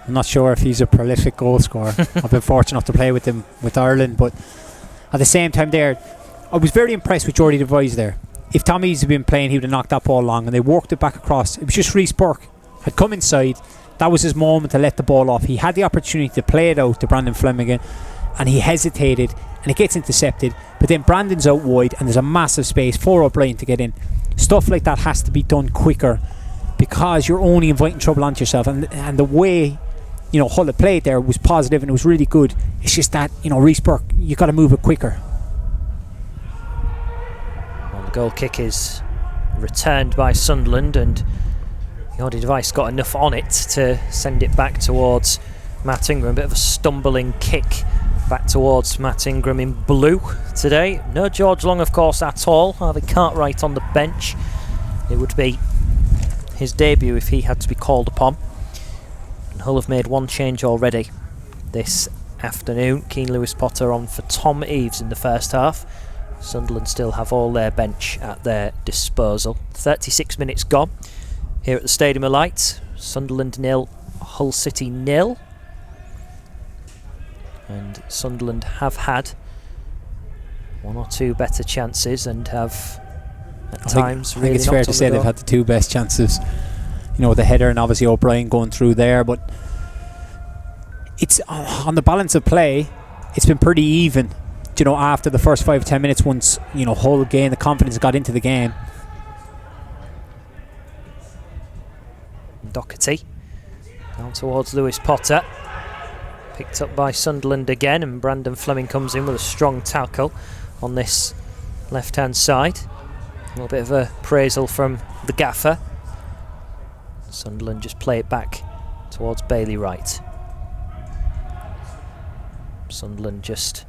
I'm not sure if he's a prolific goal scorer. I've been fortunate enough to play with him with Ireland, but at the same time there, I was very impressed with Jordi Device there. If Tommy's had been playing, he would have knocked that ball long, and they worked it back across. It was just Rhys Burke had come inside. That was his moment to let the ball off. He had the opportunity to play it out to Brandon Flanagan, and he hesitated, and it gets intercepted. But then Brandon's out wide, and there's a massive space for O'Brien to get in. Stuff like that has to be done quicker, because you're only inviting trouble onto yourself. And the way Hull had played there was positive, and it was really good. It's just that Rhys Burke, you got to move it quicker. Well, the goal kick is returned by Sunderland, and Jordi Device got enough on it to send it back towards Matt Ingram. A bit of a stumbling kick back towards Matt Ingram in blue today. No George Long, of course, at all. Harvey Cartwright on the bench. It would be his debut if he had to be called upon. And Hull have made one change already this afternoon. Keane Lewis Potter on for Tom Eaves in the first half. Sunderland still have all their bench at their disposal. 36 minutes gone here at the Stadium of Light. Sunderland 0, Hull City 0. And Sunderland have had one or two better chances and have at times really. I think it's fair to say they've had the two best chances. The header and obviously O'Brien going through there, but it's on the balance of play, it's been pretty even. After the first 5-10 minutes, once Hull gained the confidence, got into the game. Doherty down towards Lewis Potter, picked up by Sunderland again, and Brandon Fleming comes in with a strong tackle on this left hand side. A little bit of appraisal from the gaffer. Sunderland just play it back towards Bailey Wright. Sunderland just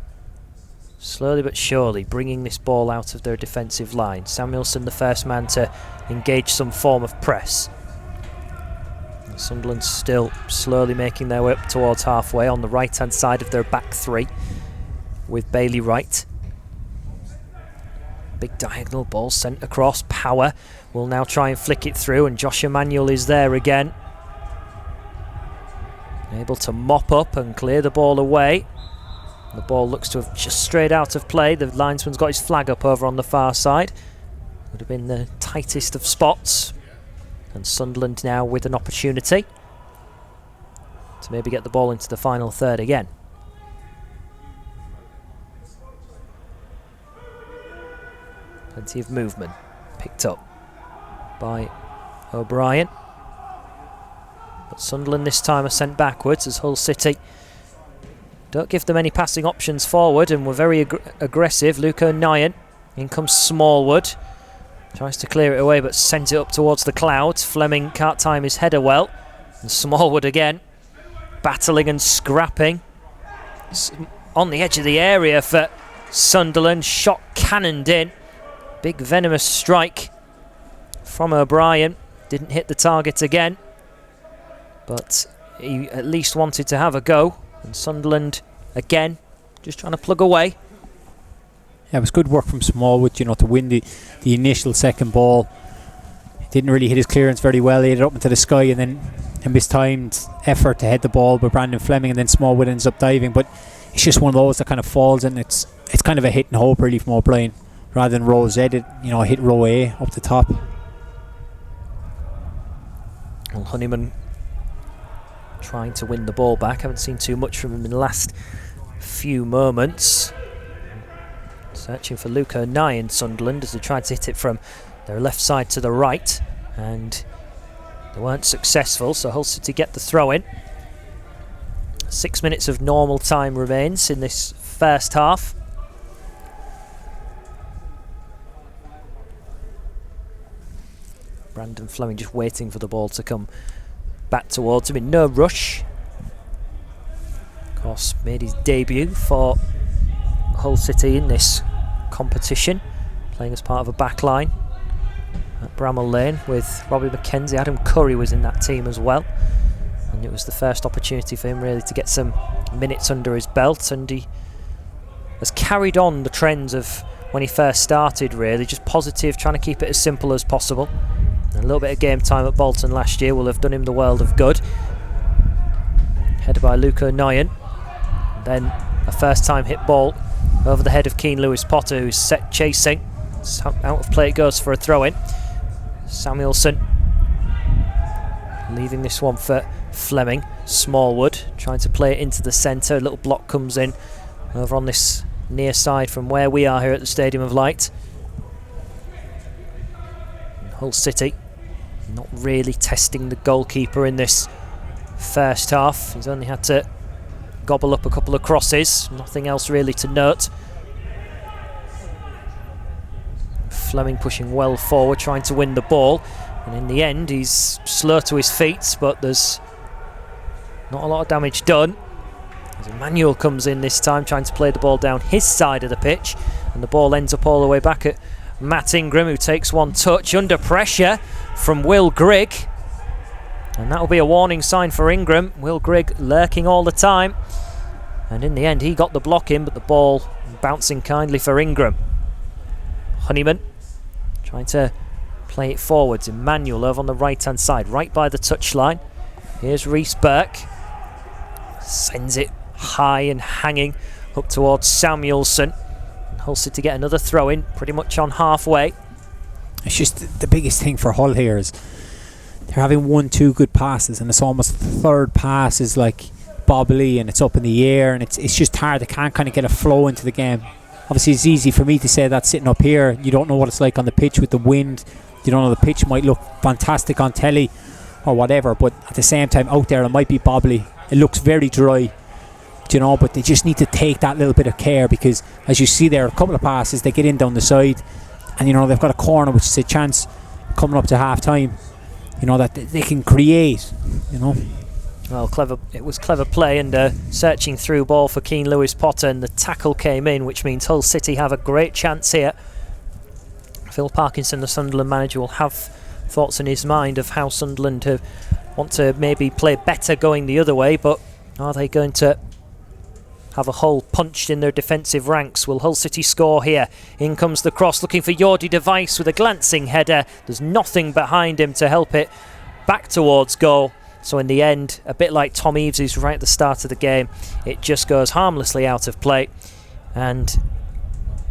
slowly but surely bringing this ball out of their defensive line. Samuelson the first man to engage some form of press. And Sunderland still slowly making their way up towards halfway on the right hand side of their back three with Bailey Wright. Big diagonal ball sent across. Power will now try and flick it through, and Josh Emanuel is there again, able to mop up and clear the ball away. The ball looks to have just strayed out of play. The linesman's got his flag up over on the far side. Would have been the tightest of spots. And Sunderland now with an opportunity to maybe get the ball into the final third again. Plenty of movement picked up by O'Brien. But Sunderland this time are sent backwards as Hull City don't give them any passing options forward, and were very aggressive. Luke O'Nien, in comes Smallwood, tries to clear it away but sent it up towards the clouds. Fleming can't time his header well, and Smallwood again battling and scrapping on the edge of the area for Sunderland. Shot cannoned in, big venomous strike from O'Brien, didn't hit the target again, but he at least wanted to have a go. And Sunderland again just trying to plug away. Yeah, it was good work from Smallwood, to win the initial second ball. He didn't really hit his clearance very well. He hit it up into the sky, and then a mistimed effort to head the ball by Brandon Fleming, and then Smallwood ends up diving. But it's just one of those that kind of falls, and it's kind of a hit and hope really from O'Brien, rather than row Z. Hit row A up the top. Well, Honeyman trying to win the ball back. Haven't seen too much from him in the last few moments. Searching for Luke O'Nien, Sunderland, as they tried to hit it from their left side to the right, and they weren't successful, so Hull City get the throw in. 6 minutes of normal time remains in this first half. Brandon Fleming just waiting for the ball to come back towards him in no rush. Of course, made his debut for Hull City in this competition, playing as part of a back line at Bramall Lane with Robbie McKenzie. Adam Curry was in that team as well, and it was the first opportunity for him really to get some minutes under his belt, and he has carried on the trends of when he first started, really just positive, trying to keep it as simple as possible. A little bit of game time at Bolton last year will have done him the world of good. Headed by Luke O'Nien. Then a first time hit ball over the head of Keane Lewis Potter, who's set chasing. Out of play it goes for a throw in. Samuelson leaving this one for Fleming. Smallwood trying to play it into the centre. A little block comes in over on this near side from where we are here at the Stadium of Light. And Hull City not really testing the goalkeeper in this first half. He's only had to gobble up a couple of crosses, nothing else really to note. Fleming pushing well forward, trying to win the ball, and in the end he's slow to his feet, but there's not a lot of damage done. As Emmanuel comes in this time, trying to play the ball down his side of the pitch, and the ball ends up all the way back at Matt Ingram, who takes one touch under pressure from Will Grigg, and that'll be a warning sign for Ingram. Will Grigg lurking all the time, and in the end he got the block in, but the ball bouncing kindly for Ingram. Honeyman trying to play it forwards. Emmanuel over on the right hand side, right by the touchline. Here's Reece Burke, sends it high and hanging up towards Samuelson. Hull City get another throw in pretty much on halfway. It's just the biggest thing for Hull here is they're having 1-2 good passes, and it's almost the third pass is like bobbly and it's up in the air, and it's just hard. They can't kind of get a flow into the game. Obviously it's easy for me to say that sitting up here. You don't know what it's like on the pitch with the wind. You don't know, the pitch might look fantastic on telly or whatever, but at the same time out there it might be bobbly. It looks very dry, but they just need to take that little bit of care, because as you see there, a couple of passes, they get in down the side, and they've got a corner which is a chance coming up to half time, that they can create. Well, it was clever play, and searching through ball for Keane Lewis Potter, and the tackle came in, which means Hull City have a great chance here. Phil Parkinson, the Sunderland manager, will have thoughts in his mind of how Sunderland want to maybe play better going the other way, but are they going to have a hole punched in their defensive ranks? Will Hull City score here? In comes the cross, looking for Jordi Device with a glancing header. There's nothing behind him to help it back towards goal. So in the end, a bit like Tom Eaves' right at the start of the game, it just goes harmlessly out of play, and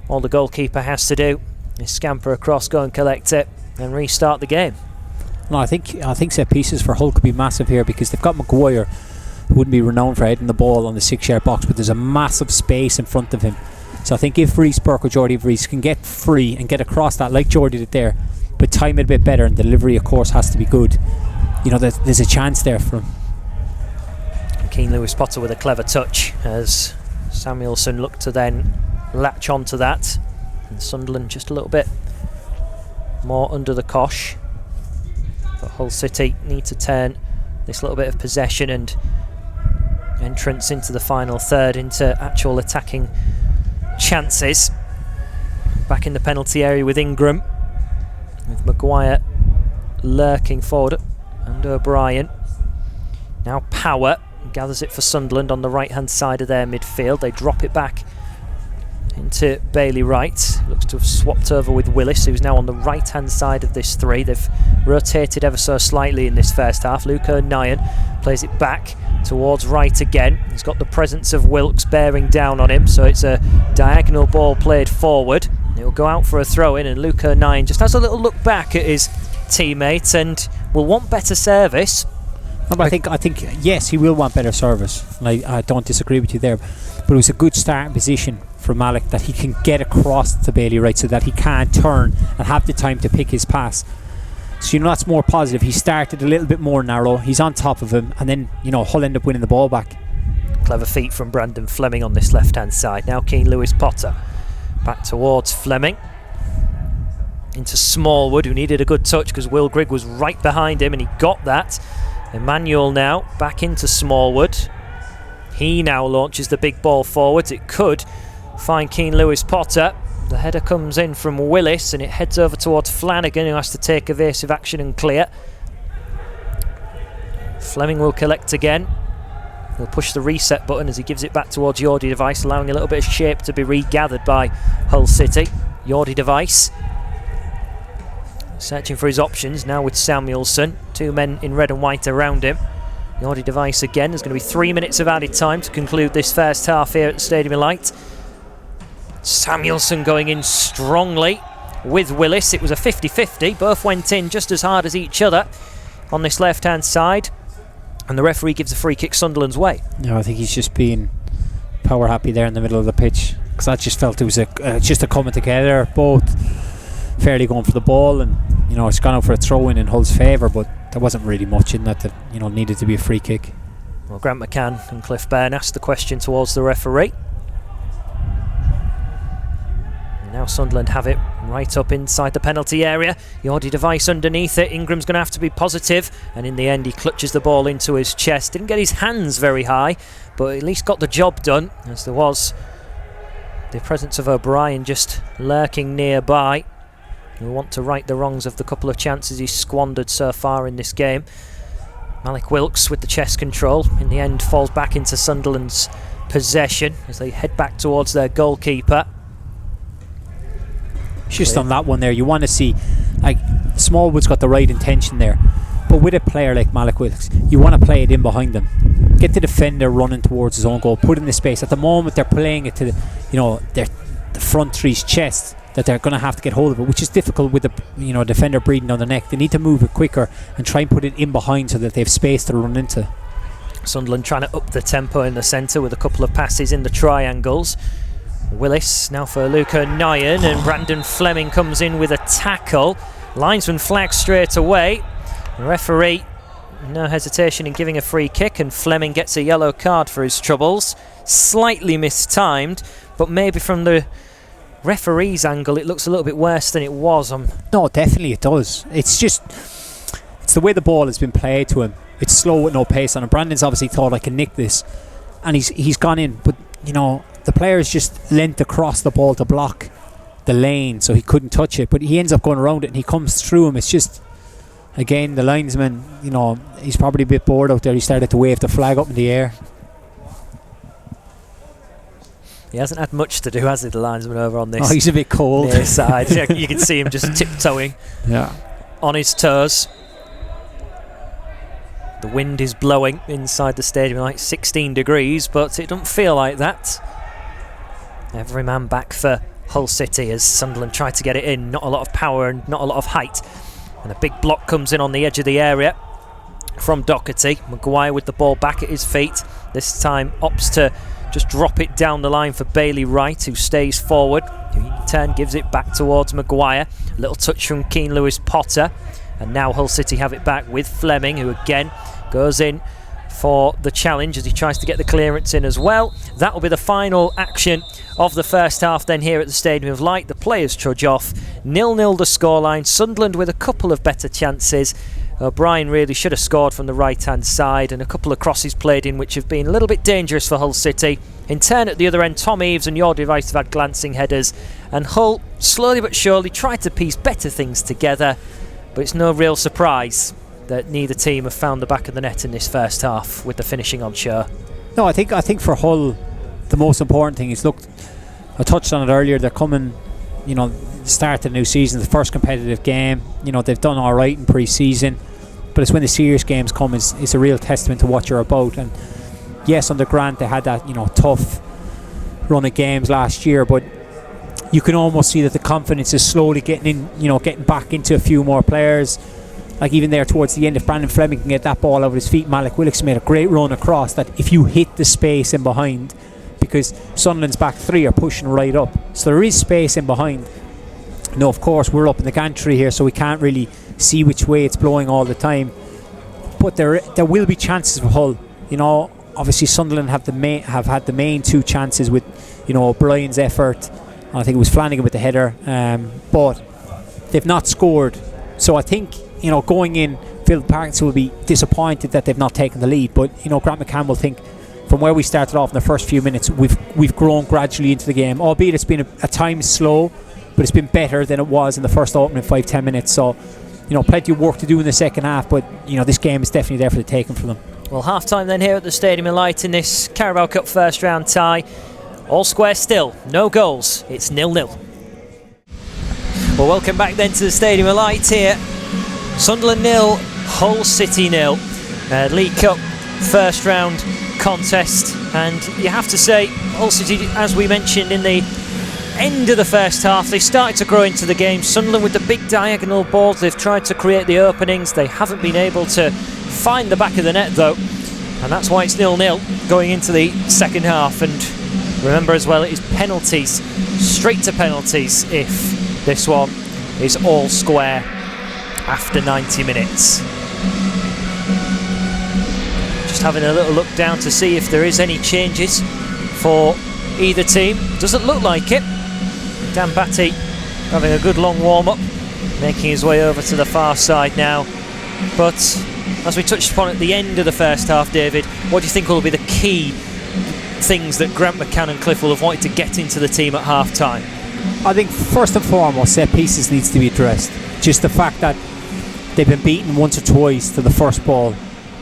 all the goalkeeper has to do is scamper across, go and collect it, and restart the game. No, I think set pieces for Hull could be massive here, because they've got Maguire, who wouldn't be renowned for heading the ball on the 6-yard box, but there's a massive space in front of him. So I think if Reece Burke or Jordi Reece can get free and get across that like Jordi did there, but time it a bit better, and delivery of course has to be good, there's a chance there for him. And Keane Lewis Potter with a clever touch as Samuelson looked to then latch onto that, and Sunderland just a little bit more under the cosh. But Hull City need to turn this little bit of possession and entrance into the final third into actual attacking chances. Back in the penalty area with Ingram, with Maguire lurking forward, and O'Brien. Now Power gathers it for Sunderland on the right hand side of their midfield. They drop it back into Bailey Wright. Looks to have swapped over with Willis, who's now on the right hand side of this three. They've rotated ever so slightly in this first half. Luke O'Nien plays it back towards Wright again. He's got the presence of Wilkes bearing down on him, so it's a diagonal ball played forward. It'll go out for a throw in, and Luke O'Nien just has a little look back at his teammates and will want better service. No, but I think yes, he will want better service. I don't disagree with you there, but it was a good starting position for Malik, that he can get across to Bailey Wright so that he can turn and have the time to pick his pass. So that's more positive. He started a little bit more narrow, he's on top of him, and then Hull end up winning the ball back. Clever feet from Brandon Fleming on this left hand side. Now Keane Lewis Potter back towards Fleming, into Smallwood, who needed a good touch because Will Grigg was right behind him, and he got that. Emmanuel now back into Smallwood. He now launches the big ball forwards. It could find Keane Lewis Potter. The header comes in from Willis, and it heads over towards Flanagan, who has to take evasive action and clear. Fleming will collect again. He'll push the reset button as he gives it back towards Jordi Device, allowing a little bit of shape to be regathered by Hull City. Jordi Device searching for his options now with Samuelson. Two men in red and white around him. Jordi Device again. There's going to be 3 minutes of added time to conclude this first half here at the Stadium of Light. Samuelson going in strongly with Willis. It was a 50-50. Both went in just as hard as each other on this left-hand side. And the referee gives a free kick Sunderland's way. No, I think he's just being power happy there in the middle of the pitch, because I just felt it was just a coming together, both fairly going for the ball, and it's gone out for a throw-in in Hull's favour, but there wasn't really much in that needed to be a free kick. Well, Grant McCann and Cliff Byrne asked the question towards the referee. And now Sunderland have it right up inside the penalty area. Jordi Device underneath it. Ingram's going to have to be positive, and in the end he clutches the ball into his chest. Didn't get his hands very high, but at least got the job done, as there was the presence of O'Brien just lurking nearby. We want to right the wrongs of the couple of chances he's squandered so far in this game. Malik Wilkes with the chest control, in the end falls back into Sunderland's possession as they head back towards their goalkeeper. Just on that one there, you want to see, Smallwood's got the right intention there, but with a player like Malik Wilkes, you want to play it in behind them, get the defender running towards his own goal, put in the space. At the moment they're playing it to the front three's chest, that they're going to have to get hold of it, which is difficult with the defender breathing down the neck. They need to move it quicker and try and put it in behind so that they have space to run into. Sunderland trying to up the tempo in the centre with a couple of passes in the triangles. Willis now for Luca Nyan, and Brandon Fleming comes in with a tackle. Linesman flags straight away. The referee, no hesitation in giving a free kick, and Fleming gets a yellow card for his troubles. Slightly mistimed, but maybe from the referee's angle it looks a little bit worse than it was. No, definitely it does. It's the way the ball has been played to him. It's slow with no pace on him. Brandon's obviously thought, I can nick this, and he's gone in, but you know, the players just leant across the ball to block the lane so he couldn't touch it, but he ends up going around it and he comes through him. It's just, again, the linesman, you know, he's probably a bit bored out there. He started to wave the flag up in the air. He hasn't had much to do, has he, the linesman over on this? Oh, he's a bit cold. Near side. You can see him just tiptoeing on his toes. The wind is blowing inside the stadium like 16 degrees, but it doesn't feel like that. Every man back for Hull City as Sunderland try to get it in. Not a lot of power and not a lot of height. And a big block comes in on the edge of the area from Doherty. Maguire with the ball back at his feet. This time opts to just drop it down the line for Bailey Wright, who stays forward. In turn gives it back towards Maguire. A little touch from Keane Lewis Potter. And now Hull City have it back with Fleming, who again goes in for the challenge as he tries to get the clearance in as well. That will be the final action of the first half then here at the Stadium of Light. The players trudge off. 0-0 the scoreline. Sunderland with a couple of better chances. O'Brien really should have scored from the right-hand side, and a couple of crosses played in which have been a little bit dangerous for Hull City. In turn at the other end, Tom Eaves and Your Device have had glancing headers, and Hull slowly but surely tried to piece better things together, but it's no real surprise that neither team have found the back of the net in this first half with the finishing on show. No, I think for Hull the most important thing is, look, I touched on it earlier, they're coming, you know, start the new season, the first competitive game. You know, they've done alright in pre-season, but it's when the serious games come, it's a real testament to what you're about. And yes, under Grant they had that, you know, tough run of games last year, but you can almost see that the confidence is slowly getting in, you know, getting back into a few more players. Like even there towards the end, if Brandon Fleming can get that ball out of his feet, Malik Willis made a great run across that if you hit the space in behind, because Sunderland's back three are pushing right up, so there is space in behind. No, of course we're up in the gantry here, so we can't really see which way it's blowing all the time, but there will be chances for Hull. You know, obviously Sunderland have had the main two chances with, you know, O'Brien's effort. I think it was Flanagan with the header, but they've not scored. So I think, you know, going in, Phil Parkinson will be disappointed that they've not taken the lead, but you know, Grant McCann will think, from where we started off in the first few minutes, we've grown gradually into the game, albeit it's been at times slow, but it's been better than it was in the first opening 5-10 minutes. So, you know, plenty of work to do in the second half, but you know, this game is definitely there for the taking for them. Well, half time then here at the Stadium of Light in this Carabao Cup first round tie. All square still, no goals, it's 0-0. Well, welcome back then to the Stadium of Light here. Sunderland 0, Hull City 0. League Cup first round contest, and you have to say Hull City, as we mentioned in the end of the first half, they started to grow into the game. Sunderland with the big diagonal balls, they've tried to create the openings, they haven't been able to find the back of the net though, and that's why it's 0-0 going into the second half. And remember as well, it is penalties, straight to penalties if this one is all square after 90 minutes. Just having a little look down to see if there is any changes for either team. Doesn't look like it. Dan Batty having a good long warm-up, making his way over to the far side now. But as we touched upon at the end of the first half, David, what do you think will be the key things that Grant McCann and Cliff will have wanted to get into the team at half-time? I think first and foremost, set pieces needs to be addressed. Just the fact that they've been beaten once or twice to the first ball,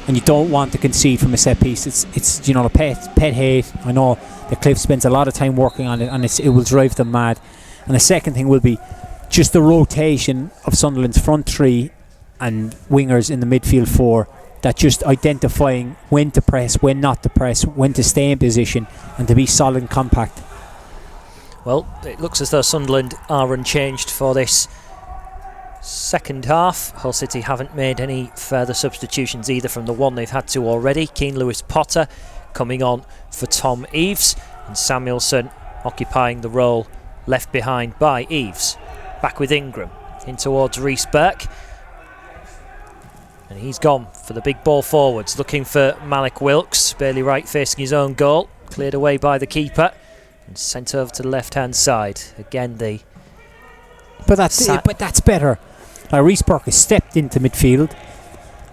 and you don't want to concede from a set piece. It's you know, a pet hate. I know that Cliff spends a lot of time working on it, and it will drive them mad. And the second thing will be just the rotation of Sunderland's front three and wingers in the midfield four, that just identifying when to press, when not to press, when to stay in position, and to be solid and compact. Well, it looks as though Sunderland are unchanged for this Second half, Hull City haven't made any further substitutions either from the one they've had to already. Keane Lewis Potter coming on for Tom Eaves, and Samuelson occupying the role left behind by Eaves. Back with Ingram, in towards Reece Burke. And he's gone for the big ball forwards, looking for Malik Wilks. Bailey Wright facing his own goal, cleared away by the keeper and sent over to the left-hand side. Again, But that's better. Reece Burke has stepped into midfield,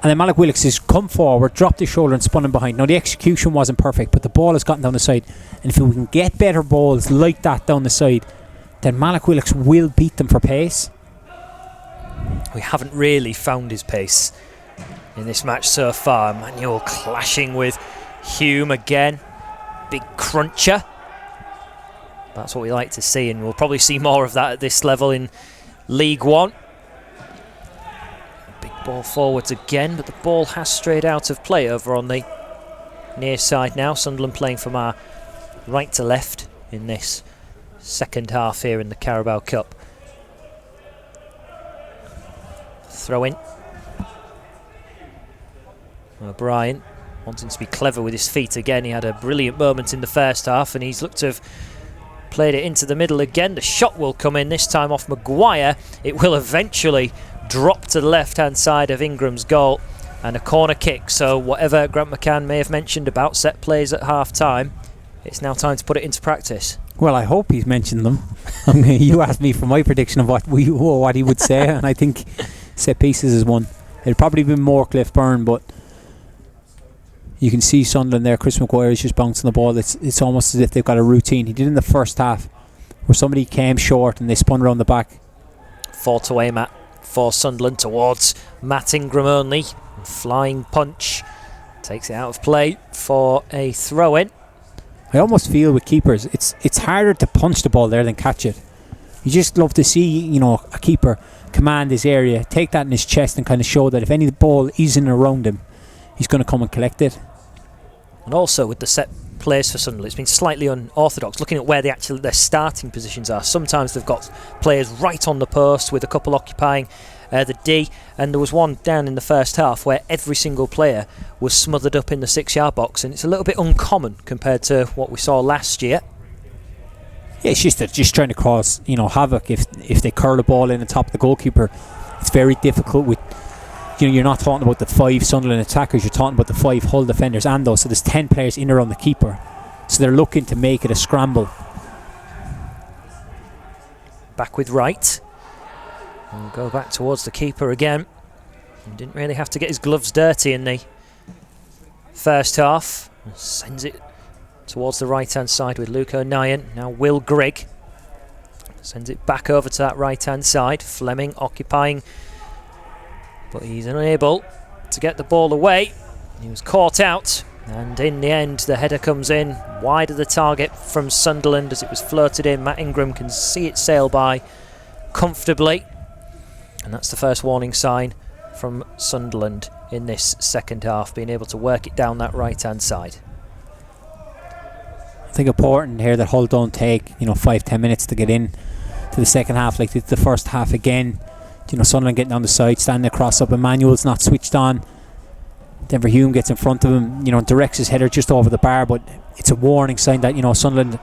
and then Malik Wilks has come forward, dropped his shoulder and spun him behind. Now the execution wasn't perfect, but the ball has gotten down the side, and if we can get better balls like that down the side, then Malik Wilks will beat them for pace. We haven't really found his pace in this match so far. Manuel clashing with Hume again. Big cruncher. That's what we like to see, and we'll probably see more of that at this level in League One. Big ball forwards again, but the ball has strayed out of play over on the near side now. Sunderland playing from our right to left in this second half here in the Carabao Cup. Throw in. O'Brien wanting to be clever with his feet again. He had a brilliant moment in the first half, and he's looked to have played it into the middle again. The shot will come in, this time off Maguire. It will eventually drop to the left-hand side of Ingram's goal, and a corner kick. So whatever Grant McCann may have mentioned about set plays at half-time, it's now time to put it into practice. Well, I hope he's mentioned them. You asked me for my prediction of what he would say, and I think set pieces is one. It'd probably been more Cliff Byrne, but you can see Sunderland there. Chris Maguire is just bouncing the ball. It's almost as if they've got a routine. He did in the first half, where somebody came short and they spun around the back. Fought away Matt for Sunderland towards Matt Ingram only. Flying punch takes it out of play for a throw-in. I almost feel with keepers, it's harder to punch the ball there than catch it. You just love to see, a keeper command his area, take that in his chest, and kind of show that if any ball isn't around him, he's going to come and collect it. And also with the set plays for Sunderland, it's been slightly unorthodox, looking at where their starting positions are. Sometimes they've got players right on the post with a couple occupying the D, and there was one down in the first half where every single player was smothered up in the 6-yard box, and it's a little bit uncommon compared to what we saw last year. Yeah, it's just trying to cause havoc. If they curl the ball in the top of the goalkeeper, it's very difficult with. You're not talking about the 5 Sunderland attackers, you're talking about the 5 Hull defenders and those. So there's 10 players in around the keeper. So they're looking to make it a scramble. Back with Wright. We'll go back towards the keeper again. He didn't really have to get his gloves dirty in the first half. Sends it towards the right-hand side with Luke O'Nien. Now Will Grigg sends it back over to that right-hand side. Fleming occupying, but he's unable to get the ball away. He was caught out, and in the end the header comes in wide of the target from Sunderland as it was floated in. Matt Ingram can see it sail by comfortably, and that's the first warning sign from Sunderland in this second half, being able to work it down that right-hand side. I think important here that Hull don't take 5-10 minutes to get in to the second half like the first half again. Sunderland getting down the side, standing across up. Emmanuel's not switched on. Denver Hume gets in front of him, directs his header just over the bar, but it's a warning sign that Sunderland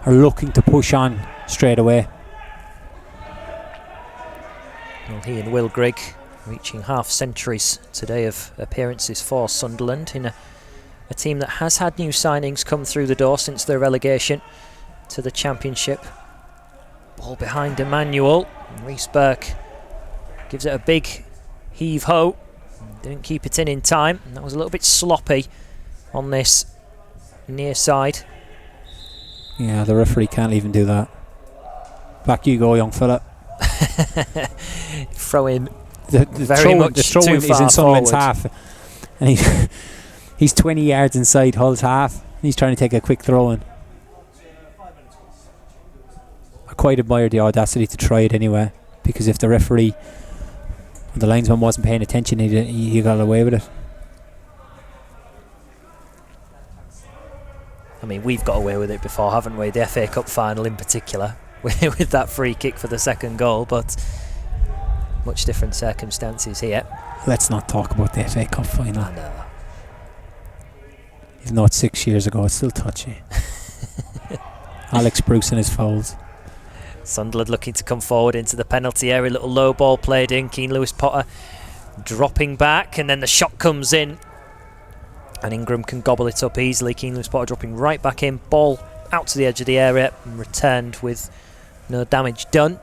are looking to push on straight away. Well, he and Will Grigg reaching half centuries today of appearances for Sunderland in a team that has had new signings come through the door since their relegation to the Championship. Ball behind Emmanuel. Reece Burke gives it a big heave-ho. Didn't keep it in time. And that was a little bit sloppy on this near side. Yeah, the referee can't even do that. Back you go, young fella. Throw in. The throw in is in Sunderland's half, and he's 20 yards inside Hull's half. He's trying to take a quick throw in. I quite admire the audacity to try it anyway, because if the referee, the linesman wasn't paying attention, he got away with it. I mean, we've got away with it before, haven't we? The FA Cup final in particular, with that free kick for the second goal. But much different circumstances here. Let's not talk about the FA Cup final. I know. Even though it's 6 years ago, it's still touchy. Alex Bruce and his fouls. Sunderland looking to come forward into the penalty area. Little low ball played in. Keane Lewis Potter dropping back, and then the shot comes in. And Ingram can gobble it up easily. Keane Lewis Potter dropping right back in. Ball out to the edge of the area and returned with no damage done.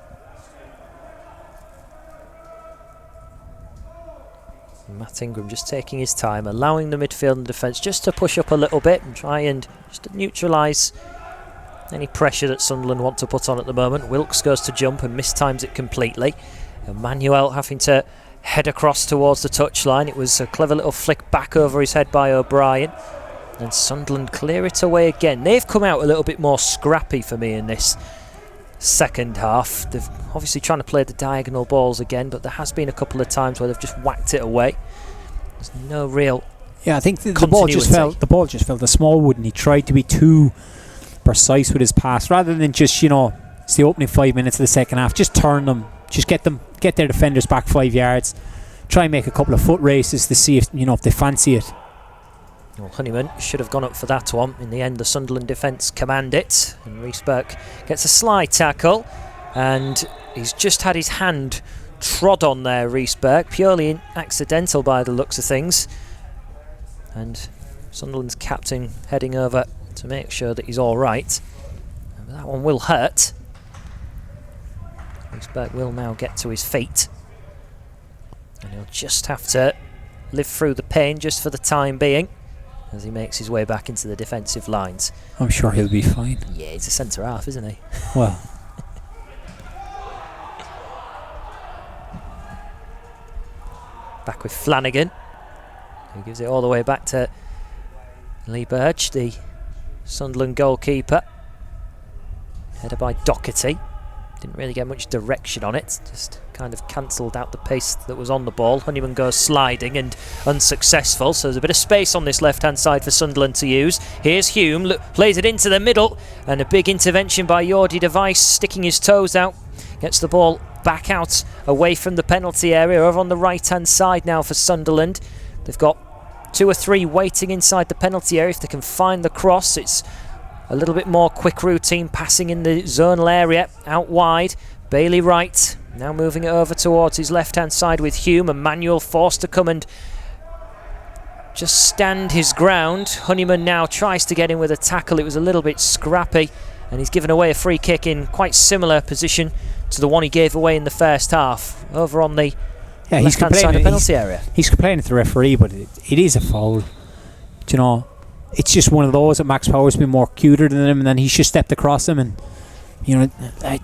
Matt Ingram just taking his time, allowing the midfield and defence just to push up a little bit and try and just neutralise any pressure that Sunderland want to put on at the moment. Wilkes goes to jump and mistimes it completely. Emmanuel having to head across towards the touchline. It was a clever little flick back over his head by O'Brien. And Sunderland clear it away again. They've come out a little bit more scrappy for me in this second half. They've obviously trying to play the diagonal balls again, but there has been a couple of times where they've just whacked it away. There's no real I think the ball just fell. The ball just fell to Smallwood, and he tried to be too precise with his pass rather than just, it's the opening 5 minutes of the second half. Just turn them, just get their defenders back 5 yards. Try and make a couple of foot races to see if they fancy it. Well, Honeyman should have gone up for that one. In the end, the Sunderland defence command it, and Rhys Burke gets a slide tackle, and he's just had his hand trod on there, Rhys Burke, purely accidental by the looks of things. And Sunderland's captain heading over to make sure that he's all right. And that one will hurt. Rhys Burke will now get to his feet, and he'll just have to live through the pain just for the time being as he makes his way back into the defensive lines. I'm sure he'll be fine. Yeah, he's a centre half, isn't he? Well, back with Flanagan, who gives it all the way back to Lee Burge, the Sunderland goalkeeper. Header by Doherty. Didn't really get much direction on it, just kind of cancelled out the pace that was on the ball. Honeyman goes sliding and unsuccessful, so there's a bit of space on this left hand side for Sunderland to use. Here's Hume, plays it into the middle, and a big intervention by Jordi Device, sticking his toes out, gets the ball back out away from the penalty area, over on the right hand side now for Sunderland. They've got 2 or 3 waiting inside the penalty area. If they can find the cross, it's a little bit more quick routine passing in the zonal area out wide. Bailey Wright now moving it over towards his left hand side with Hume. Emmanuel forced to come and just stand his ground. Honeyman now tries to get in with a tackle. It was a little bit scrappy, and he's given away a free kick in quite similar position to the one he gave away in the first half, over on the left hand side of the penalty area. He's complaining to the referee, but it is a foul. It's just one of those that Max Power's been more cuter than him, and then he's just stepped across him, and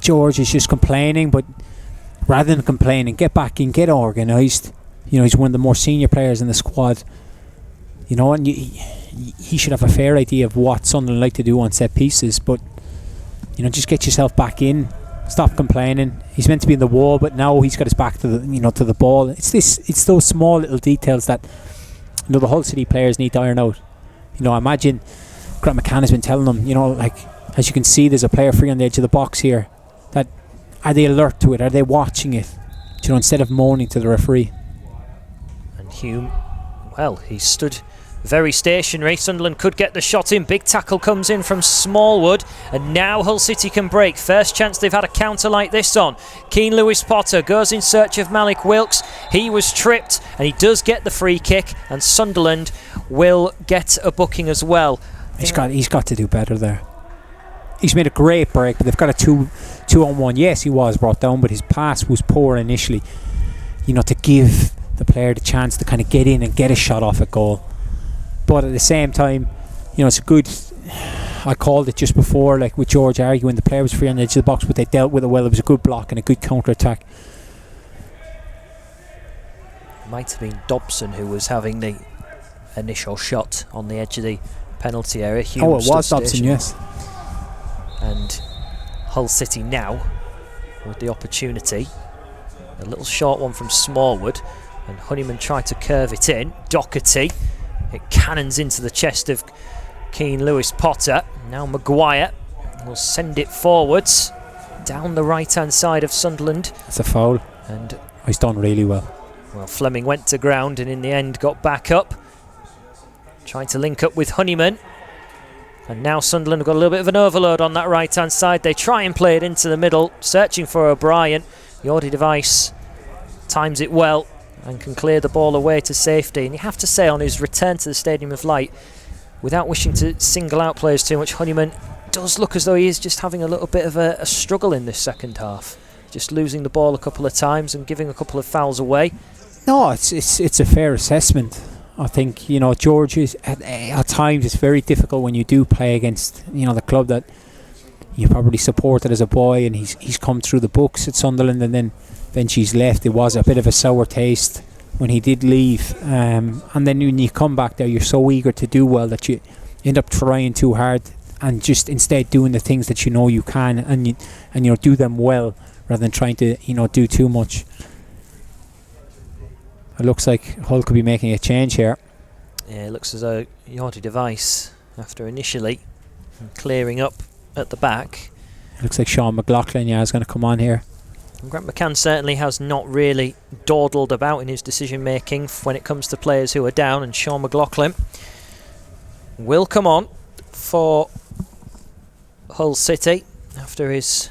George is just complaining. But rather than complaining, get back in, get organised. He's one of the more senior players in the squad. And he should have a fair idea of what Sunderland like to do on set pieces. But just get yourself back in. Stop complaining. He's meant to be in the wall, but now he's got his back to the ball. It's those small little details that the Hull City players need to iron out. I imagine Grant McCann has been telling them, as you can see, there's a player free on the edge of the box here. That are they alert to it? Are they watching it? Instead of moaning to the referee. And Hume, well, he stood very stationary. Sunderland could get the shot in. Big tackle comes in from Smallwood, and now Hull City can break. First chance they've had a counter like this on. Keane Lewis Potter goes in search of Malik Wilkes. He was tripped, and he does get the free kick, and Sunderland will get a booking as well. He's got to do better there. He's made a great break, but they've got a 2-on-1. Yes, he was brought down, but his pass was poor initially. To give the player the chance to kind of get in and get a shot off a goal. But at the same time, it's a good... I called it just before, like with George arguing, the player was free on the edge of the box, but they dealt with it well. It was a good block and a good counter-attack. Might have been Dobson who was having the initial shot on the edge of the penalty area. Hume it was Dobson, yes. And Hull City now with the opportunity. A little short one from Smallwood, and Honeyman tried to curve it in. Doherty, it cannons into the chest of Keane Lewis Potter. Now Maguire will send it forwards down the right hand side of Sunderland. It's a foul. And He's done really well. Well, Fleming went to ground and in the end got back up, trying to link up with Honeyman. And now Sunderland have got a little bit of an overload on that right-hand side. They try and play it into the middle, searching for O'Brien. Yordi Device times it well and can clear the ball away to safety. And you have to say, on his return to the Stadium of Light, without wishing to single out players too much, Honeyman does look as though he is just having a little bit of a struggle in this second half. Just losing the ball a couple of times and giving a couple of fouls away. No, it's a fair assessment. I think, you know, George is at times it's very difficult when you do play against, you know, the club that you probably supported as a boy, and he's come through the books at Sunderland, and then she's left. It was a bit of a sour taste when he did leave, and then when you come back there, you're so eager to do well that you end up trying too hard and just instead doing the things that you know you can, and you know, do them well rather than trying to, you know, do too much. It looks like Hull could be making a change here. Yeah, it looks as though Yordi Device, after initially clearing up at the back. It looks like Sean McLaughlin, is going to come on here. And Grant McCann certainly has not really dawdled about in his decision making when it comes to players who are down, and Sean McLaughlin will come on for Hull City after his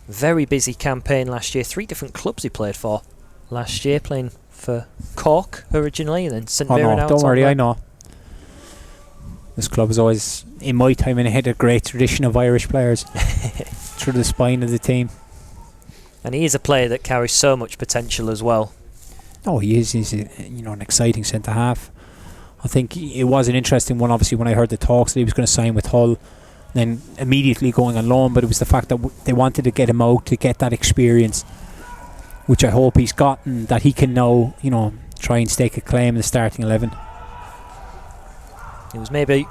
very busy campaign last year. 3 different clubs he played for last year, playing for Cork originally, and then St Mirren. Don't worry, I know. This club has always, in my time, and it had a great tradition of Irish players through the spine of the team. And he is a player that carries so much potential as well. Oh, he is. He's an exciting centre half. I think it was an interesting one, obviously, when I heard the talks that he was going to sign with Hull, then immediately going on loan. But it was the fact that they wanted to get him out to get that experience, which I hope he's gotten, that he can now, you know, try and stake a claim in the starting 11. He was maybe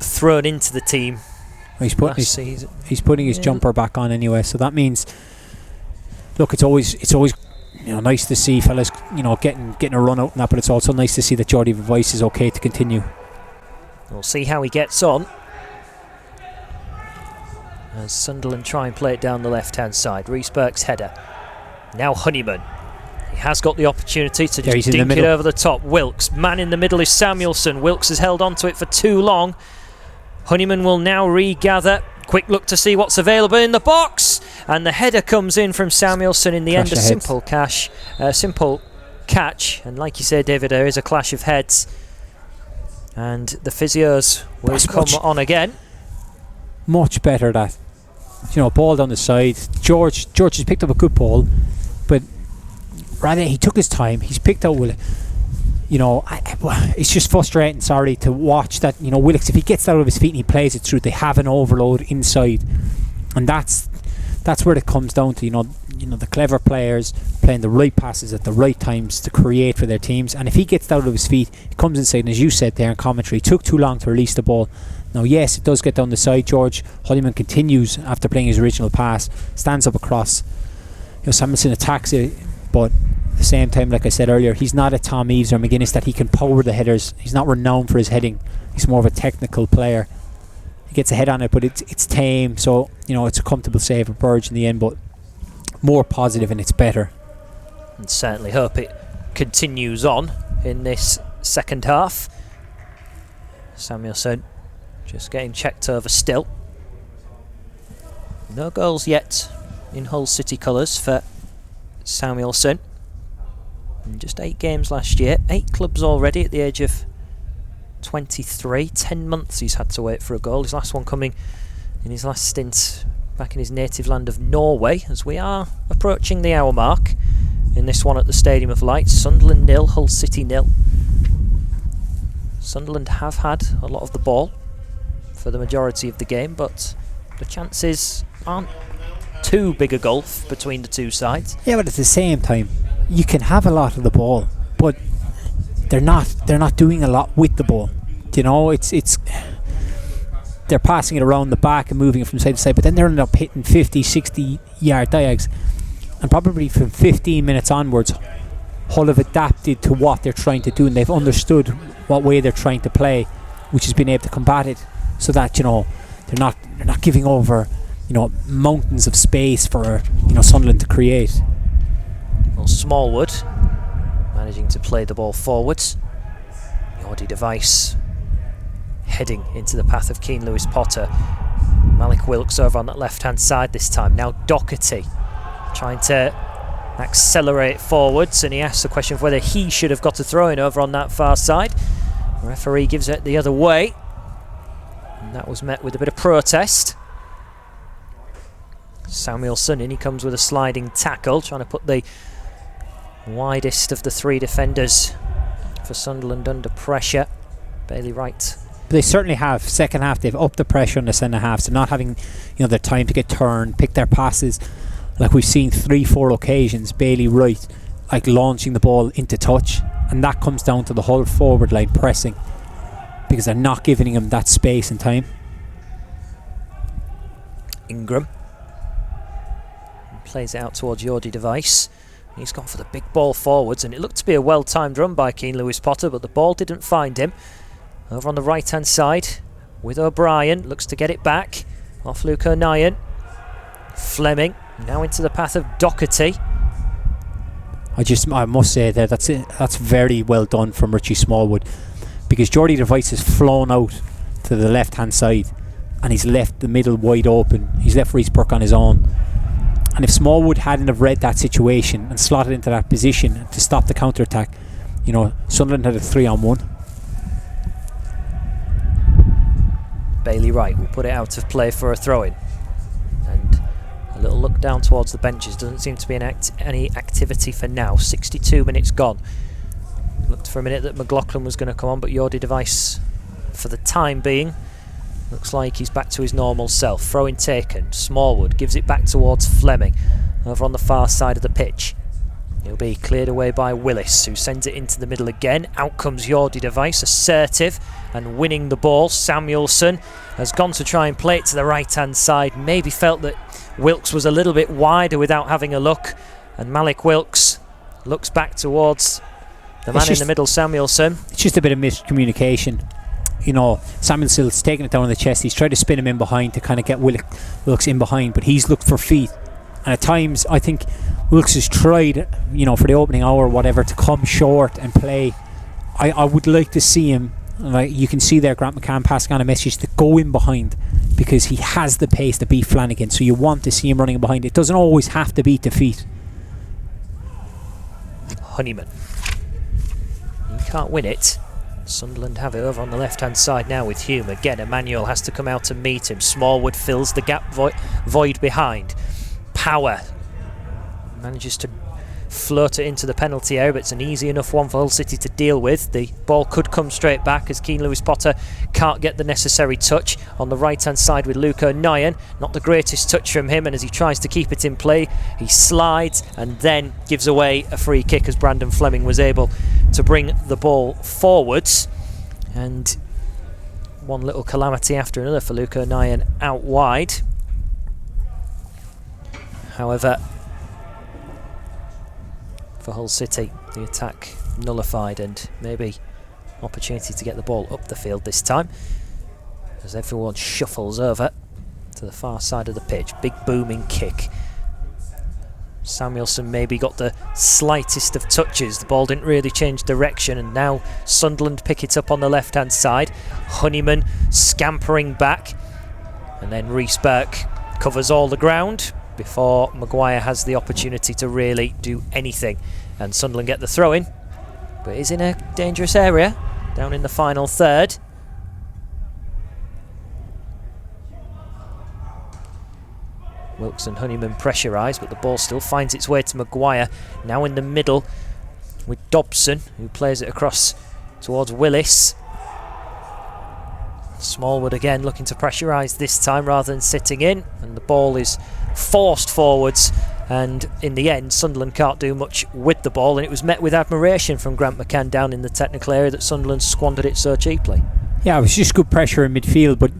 thrown into the team. He's putting his jumper back on anyway, so that means, look, it's always you know, nice to see fellas, you know, getting a run out and that, but it's also nice to see that Yordi Device is okay to continue. We'll see how he gets on as Sunderland try and play it down the left-hand side. Rhys Burke's header. Now Honeyman. He has got the opportunity to just dink it over the top. Wilkes, man in the middle is Samuelson. Wilkes has held on to it for too long. Honeyman will now regather. Quick look to see what's available in the box, and the header comes in from Samuelson. In the end, a simple catch. And like you say, David, there is a clash of heads, and the physios will come on again. Much better that, you know, ball down the side. George has picked up a good ball, but rather he took his time. He's picked out Willock. You know, it's just frustrating, to watch that, you know, Willock, if he gets that out of his feet and he plays it through, they have an overload inside, and that's where it comes down to, you know, the clever players playing the right passes at the right times to create for their teams. And if he gets that out of his feet, he comes inside, and as you said there in commentary, it took too long to release the ball. Now, yes, it does get down the side. George Honeyman continues after playing his original pass, stands up across. You know, Samuelson attacks it, but at the same time, like I said earlier, he's not a Tom Eaves or McGuinness that he can power the headers. He's not renowned for his heading. He's more of a technical player. He gets a head on it, but it's tame, so, you know, it's a comfortable save for Burge in the end, but more positive and it's better. And certainly hope it continues on in this second half. Samuelson just getting checked over still. No goals yet in Hull City colours for Samuelson. In just 8 games last year, 8 clubs already at the age of 23. 10 months he's had to wait for a goal. His last one coming in his last stint back in his native land of Norway, as we are approaching the hour mark in this one at the Stadium of Light. Sunderland 0, Hull City 0. Sunderland have had a lot of the ball for the majority of the game, but the chances aren't too big a gulf between the two sides. Yeah, but at the same time, you can have a lot of the ball, but they're not doing a lot with the ball. You know, it's they're passing it around the back and moving it from side to side, but then they're ended up hitting 50, 60 yard diags, and probably from 15 minutes onwards, Hull have adapted to what they're trying to do, and they've understood what way they're trying to play, which has been able to combat it, so that, you know, they're not giving over, you know, mountains of space for, you know, Sunderland to create. Smallwood managing to play the ball forwards. Yordi Device heading into the path of Keane Lewis Potter. Malik Wilkes over on that left-hand side this time. Now Doherty trying to accelerate forwards, and he asks the question of whether he should have got a throw-in over on that far side. The referee gives it the other way, and that was met with a bit of protest. Samuelson in, he comes with a sliding tackle, trying to put the widest of the three defenders for Sunderland under pressure. Bailey Wright. They certainly have. Second half, they've upped the pressure on the centre halves. They're not having, their time to get turned, pick their passes. Like we've seen 3-4 occasions, Bailey Wright launching the ball into touch, and that comes down to the whole forward line pressing, because they're not giving him that space and time. Ingram plays it out towards Yordi Device. He's gone for the big ball forwards, and it looked to be a well-timed run by Keane Lewis Potter, but the ball didn't find him. Over on the right-hand side with O'Brien, looks to get it back off Luke O'Nien. Fleming now into the path of Doherty. I must say that's very well done from Richie Smallwood, because Yordi Device has flown out to the left-hand side and he's left the middle wide open. He's left Reece Burke on his own. And if Smallwood hadn't have read that situation and slotted into that position to stop the counter-attack, Sunderland had a 3-on-1. Bailey Wright will put it out of play for a throw-in. And a little look down towards the benches. Doesn't seem to be any activity for now. 62 minutes gone. Looked for a minute that McLaughlin was going to come on, but Yordi Device, for the time being, looks like he's back to his normal self. Throw-in taken. Smallwood gives it back towards Fleming over on the far side of the pitch. He'll be cleared away by Willis, who sends it into the middle again. Out comes Yordi Device, assertive and winning the ball. Samuelson has gone to try and play it to the right-hand side. Maybe felt that Wilkes was a little bit wider without having a look. And Malik Wilkes looks back towards the man in the middle, Samuelson. It's just a bit of miscommunication. Samuelson's taking it down on the chest. He's tried to spin him in behind to kind of get Wilkes in behind, but he's looked for feet. And at times, I think Wilkes has tried, for the opening hour or whatever, to come short and play. I would like to see him, you can see there Grant McCann passing on a message to go in behind, because he has the pace to beat Flanagan, so you want to see him running behind. It doesn't always have to be to feet. Honeyman. He can't win it. Sunderland have it over on the left-hand side now with Hume. Again, Emmanuel has to come out and meet him. Smallwood fills the gap void behind. Power manages to float it into the penalty area, but it's an easy enough one for Hull City to deal with. The ball could come straight back as Keane Lewis Potter can't get the necessary touch on the right-hand side with Luke O'Nien. Not the greatest touch from him, and as he tries to keep it in play, he slides and then gives away a free kick as Brandon Fleming was able to bring the ball forwards. And one little calamity after another for Luke O'Nien out wide. However, for Hull City, the attack nullified, and maybe opportunity to get the ball up the field this time as everyone shuffles over to the far side of the pitch. Big booming kick. Samuelson maybe got the slightest of touches. The ball didn't really change direction, and now Sunderland pick it up on the left-hand side. Honeyman scampering back, and then Reece Burke covers all the ground before Maguire has the opportunity to really do anything. And Sunderland get the throw-in, but is in a dangerous area down in the final third. Wilkes and Honeyman pressurised, but the ball still finds its way to Maguire. Now in the middle with Dobson, who plays it across towards Willis. Smallwood again looking to pressurise this time rather than sitting in, and the ball is forced forwards, and in the end Sunderland can't do much with the ball, and it was met with admiration from Grant McCann down in the technical area that Sunderland squandered it so cheaply. Yeah, it was just good pressure in midfield, but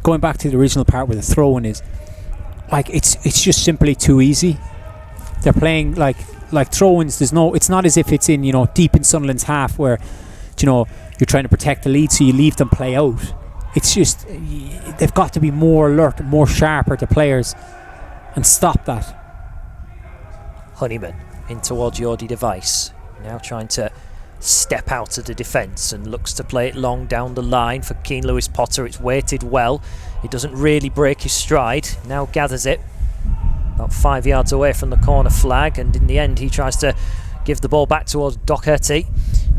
going back to the original part where the throw-in is, it's just simply too easy. They're playing like throw-ins. It's not as if it's in deep in Sunderland's half where you're trying to protect the lead, so you leave them play out. It's just they've got to be more alert, more sharper to players, and stop that. Honeyman in towards Jordi Device. Now trying to step out of the defence and looks to play it long down the line for Keane Lewis Potter. It's weighted well. He doesn't really break his stride. Now gathers it about 5 yards away from the corner flag, and in the end he tries to give the ball back towards Doherty,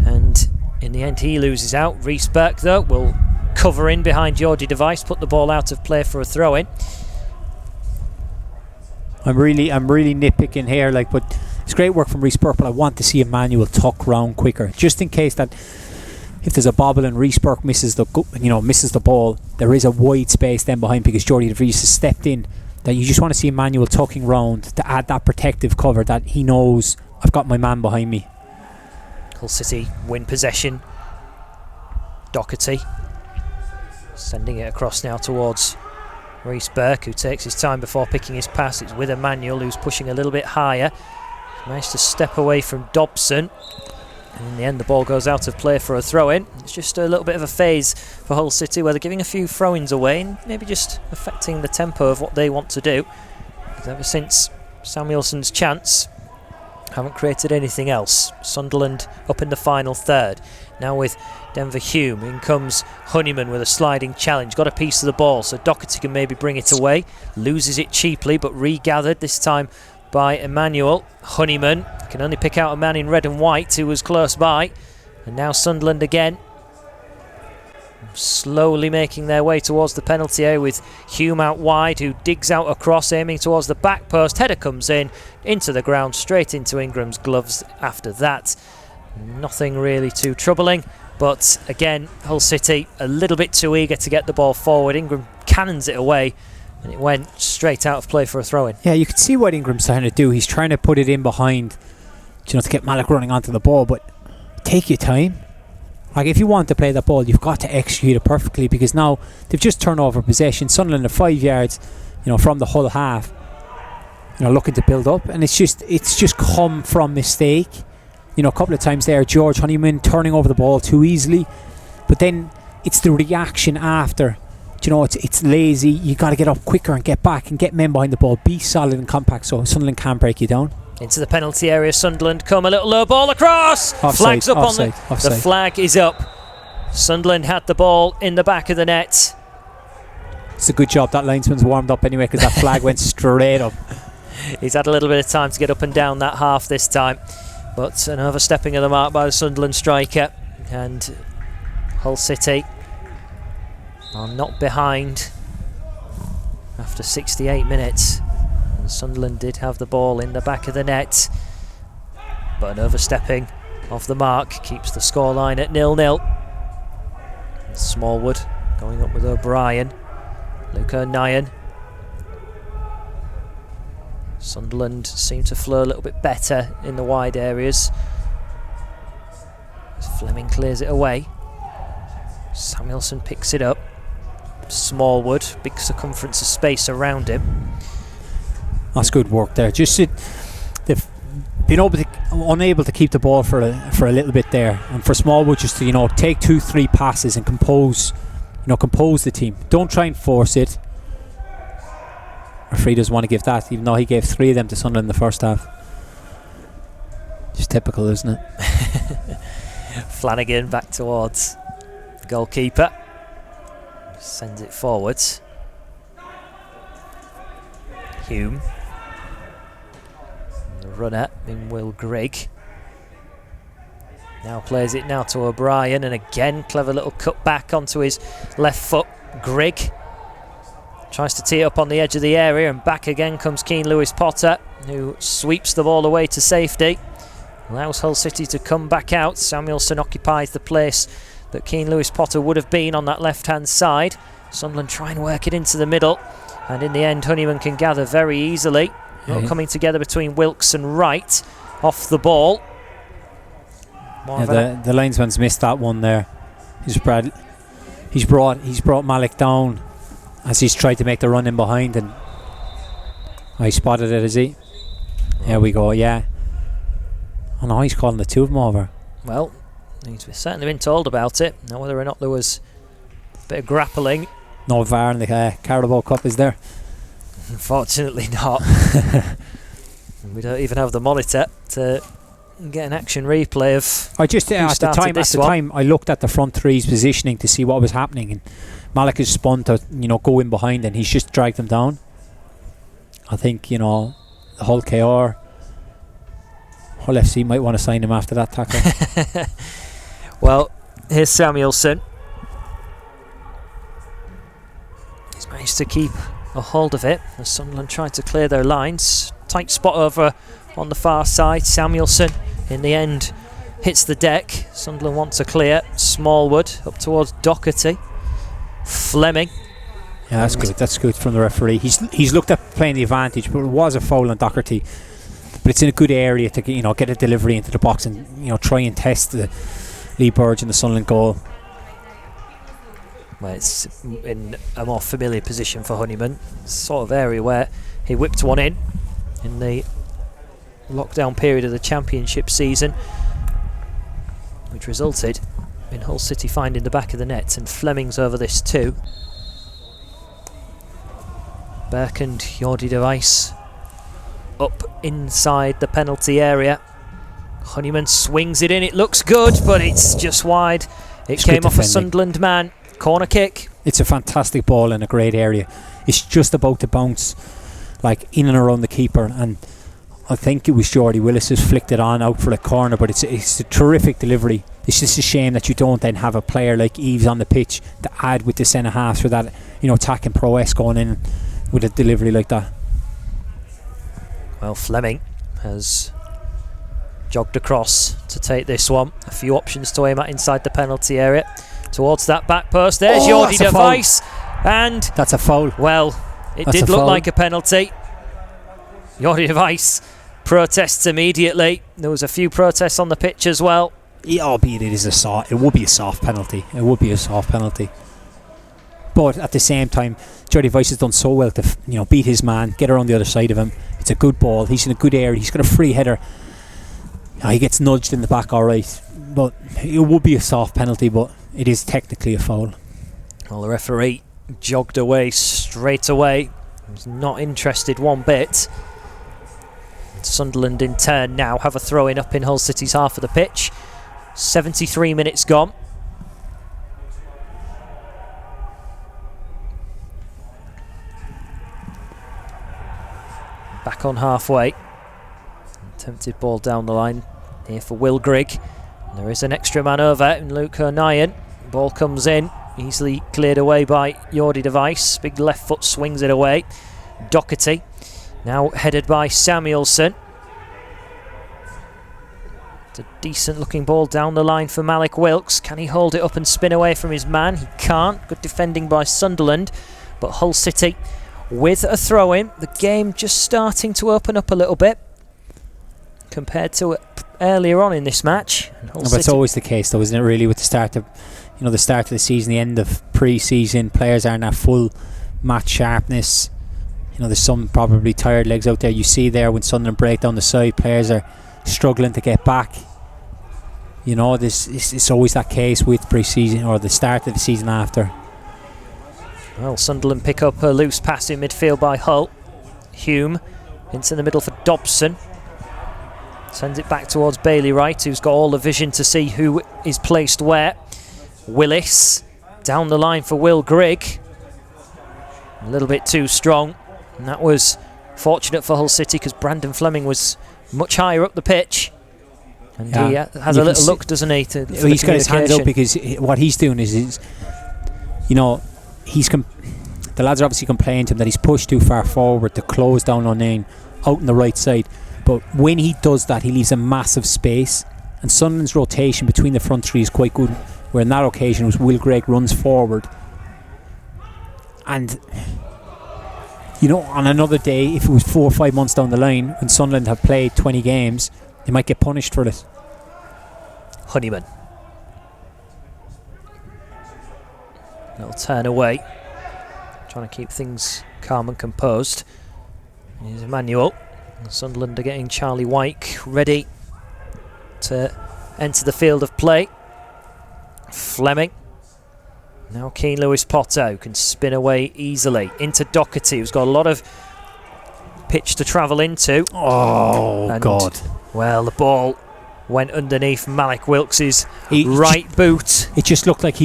and in the end he loses out. Rhys Burke though will cover in behind Jordi Device, put the ball out of play for a throw in. I'm really nitpicking here, like, but it's great work from Rhys Burke, but I want to see Emmanuel tuck round quicker, just in case that if there's a bobble and Rhys Burke misses the ball, there is a wide space then behind, because Jordi Device has stepped in. That you just want to see Emmanuel tucking round to add that protective cover that he knows, I've got my man behind me. Hull City win possession. Doherty sending it across now towards Rhys Burke, who takes his time before picking his pass. It's with Emmanuel, who's pushing a little bit higher. Managed to step away from Dobson, and in the end the ball goes out of play for a throw-in. It's just a little bit of a phase for Hull City where they're giving a few throw-ins away and maybe just affecting the tempo of what they want to do. Because ever since Samuelson's chance, haven't created anything else. Sunderland up in the final third. Now with Denver Hume, in comes Honeyman with a sliding challenge. Got a piece of the ball, so Doherty can maybe bring it away. Loses it cheaply, but regathered this time by Emmanuel. Honeyman can only pick out a man in red and white who was close by. And now Sunderland again, slowly making their way towards the penalty area with Hume out wide, who digs out across, aiming towards the back post. Header comes in, into the ground, straight into Ingram's gloves after that. Nothing really too troubling, but again, Hull City a little bit too eager to get the ball forward. Ingram cannons it away, and it went straight out of play for a throw-in. Yeah, you can see what Ingram's trying to do. He's trying to put it in behind, to get Malik running onto the ball, but take your time. Like, if you want to play that ball, you've got to execute it perfectly, because now they've just turned over possession. Sunderland are 5 yards, from the Hull half, looking to build up, and it's just come from mistake. A couple of times there, George Honeyman turning over the ball too easily, but then it's the reaction after. It's lazy. You got to get up quicker and get back and get men behind the ball. Be solid and compact so Sunderland can't break you down. Into the penalty area, Sunderland come, a little low ball across. Offside, Flag's up offside, on the flag is up. Sunderland had the ball in the back of the net. It's a good job that linesman's warmed up anyway, because that flag went straight up. He's had a little bit of time to get up and down that half this time, but an overstepping of the mark by the Sunderland striker, and Hull City are not behind after 68 minutes. And Sunderland did have the ball in the back of the net, but an overstepping of the mark keeps the scoreline at 0-0. Smallwood going up with O'Brien. Luke O'Nien. Sunderland seem to flow a little bit better in the wide areas as Fleming clears it away. Samuelson picks it up. Smallwood, big circumference of space around him. That's good work there. They've been unable to keep the ball for a little bit there, and for Smallwood just to take 2-3 passes and compose the team. Don't try and force it. Referee doesn't want to give that, even though he gave 3 of them to Sunderland in the first half. Just typical, isn't it? Flanagan back towards the goalkeeper. Sends it forwards. Hume. And the runner in Will Grigg. Now plays it now to O'Brien, and again clever little cut back onto his left foot. Grigg tries to tee up on the edge of the area, and back again comes Keane Lewis Potter, who sweeps the ball away to safety. Allows Hull City to come back out. Samuelson occupies the place that Keane Lewis Potter would have been on that left-hand side. Sunderland try and work it into the middle, and in the end Honeyman can gather very easily. Not coming together between Wilkes and Wright off the ball. The linesman's missed that one there. He's brought Malik down as he's tried to make the run in behind, and he spotted it, is he? There we go, yeah. Oh no, he's calling the two of them over. Well, he's certainly been told about it. Now whether or not there was a bit of grappling. No VAR in the Carabao Cup, is there? Unfortunately not. We don't even have the monitor to get an action replay of. I just at the time I looked at the front three's positioning to see what was happening, and Malik has spun to go in behind, and he's just dragged them down. I think the Hull KR, Hull FC might want to sign him after that tackle. Well, here's Samuelson. He's managed to keep a hold of it as Sunderland tried to clear their lines. Tight spot over on the far side. Samuelson in the end hits the deck. Sunderland want to clear. Smallwood up towards Doherty. Fleming. Yeah, that's good. That's good from the referee. He's looked at playing the advantage, but it was a foul on Doherty. But it's in a good area to get a delivery into the box and try and test the Lee Burge in the Sunderland goal. Well, it's in a more familiar position for Honeyman. Sort of area where he whipped one in the lockdown period of the Championship season, which resulted in Hull City finding the back of the net, and Fleming's over this too. Burke and Jordi de Wijs up inside the penalty area. Honeyman swings it in, it looks good, but it's just wide. It came off a Sunderland man. Corner kick. It's a fantastic ball in a great area. It's just about to bounce in and around the keeper, and I think it was Jordy Willis who's flicked it on out for the corner, but it's a terrific delivery. It's just a shame that you don't then have a player like Eves on the pitch to add with the centre halves for that attacking prowess going in with a delivery like that. Well, Fleming has jogged across to take this one. A few options to aim at inside the penalty area. Towards that back post. There's Jordi de Wijs, and that's a foul. Well, it did look like a penalty. Jordi de Wijs protests immediately. There was a few protests on the pitch as well. Yeah, albeit it would be a soft penalty. It would be a soft penalty. But at the same time, Jordi Wijs has done so well to beat his man, get around the other side of him. It's a good ball. He's in a good area. He's got a free header. He gets nudged in the back, all right. But it would be a soft penalty, but it is technically a foul. Well, the referee jogged away straight away. He's not interested one bit. Sunderland in turn now have a throw-in up in Hull City's half of the pitch. 73 minutes gone. Back on halfway. Attempted ball down the line here for Will Grigg. There is an extra man over in Luke O'Nien. Ball comes in, easily cleared away by Jordi de Wijs. Big left foot swings it away. Doherty, now headed by Samuelson. It's a decent looking ball down the line for Malik Wilks. Can he hold it up and spin away from his man? He can't. Good defending by Sunderland. But Hull City with a throw-in. The game just starting to open up a little bit compared to earlier on in this match. That's always the case, though, isn't it? Really, with the start of the season, the end of pre-season, players aren't at full match sharpness. There's some probably tired legs out there. You see there when Sunderland break down the side, players are struggling to get back. It's always that case with pre-season or the start of the season after. Well, Sunderland pick up a loose pass in midfield by Hull. Hume into the middle for Dobson. Sends it back towards Bailey Wright, who's got all the vision to see who is placed where. Willis down the line for Will Grigg. A little bit too strong. And that was fortunate for Hull City because Brandon Fleming was much higher up the pitch. And he has a little look, doesn't he? He's got his hands up because what he's doing is the lads are obviously complaining to him that he's pushed too far forward to close down O'Neill out on the right side. But when he does that, he leaves a massive space, and Sunderland's rotation between the front three is quite good, where in that occasion was Will Grigg runs forward. And on another day, if it was 4 or 5 months down the line, when Sunderland have played 20 games, they might get punished for this. Honeyman. Little turn away. Trying to keep things calm and composed. Here's Emmanuel. Sunderland are getting Charlie Wyke ready to enter the field of play. Fleming. Now Keane Lewis Potter, who can spin away easily into Doherty, who's got a lot of pitch to travel into. Oh, and God. Well, the ball went underneath Malik Wilkes' right boot. It just looked like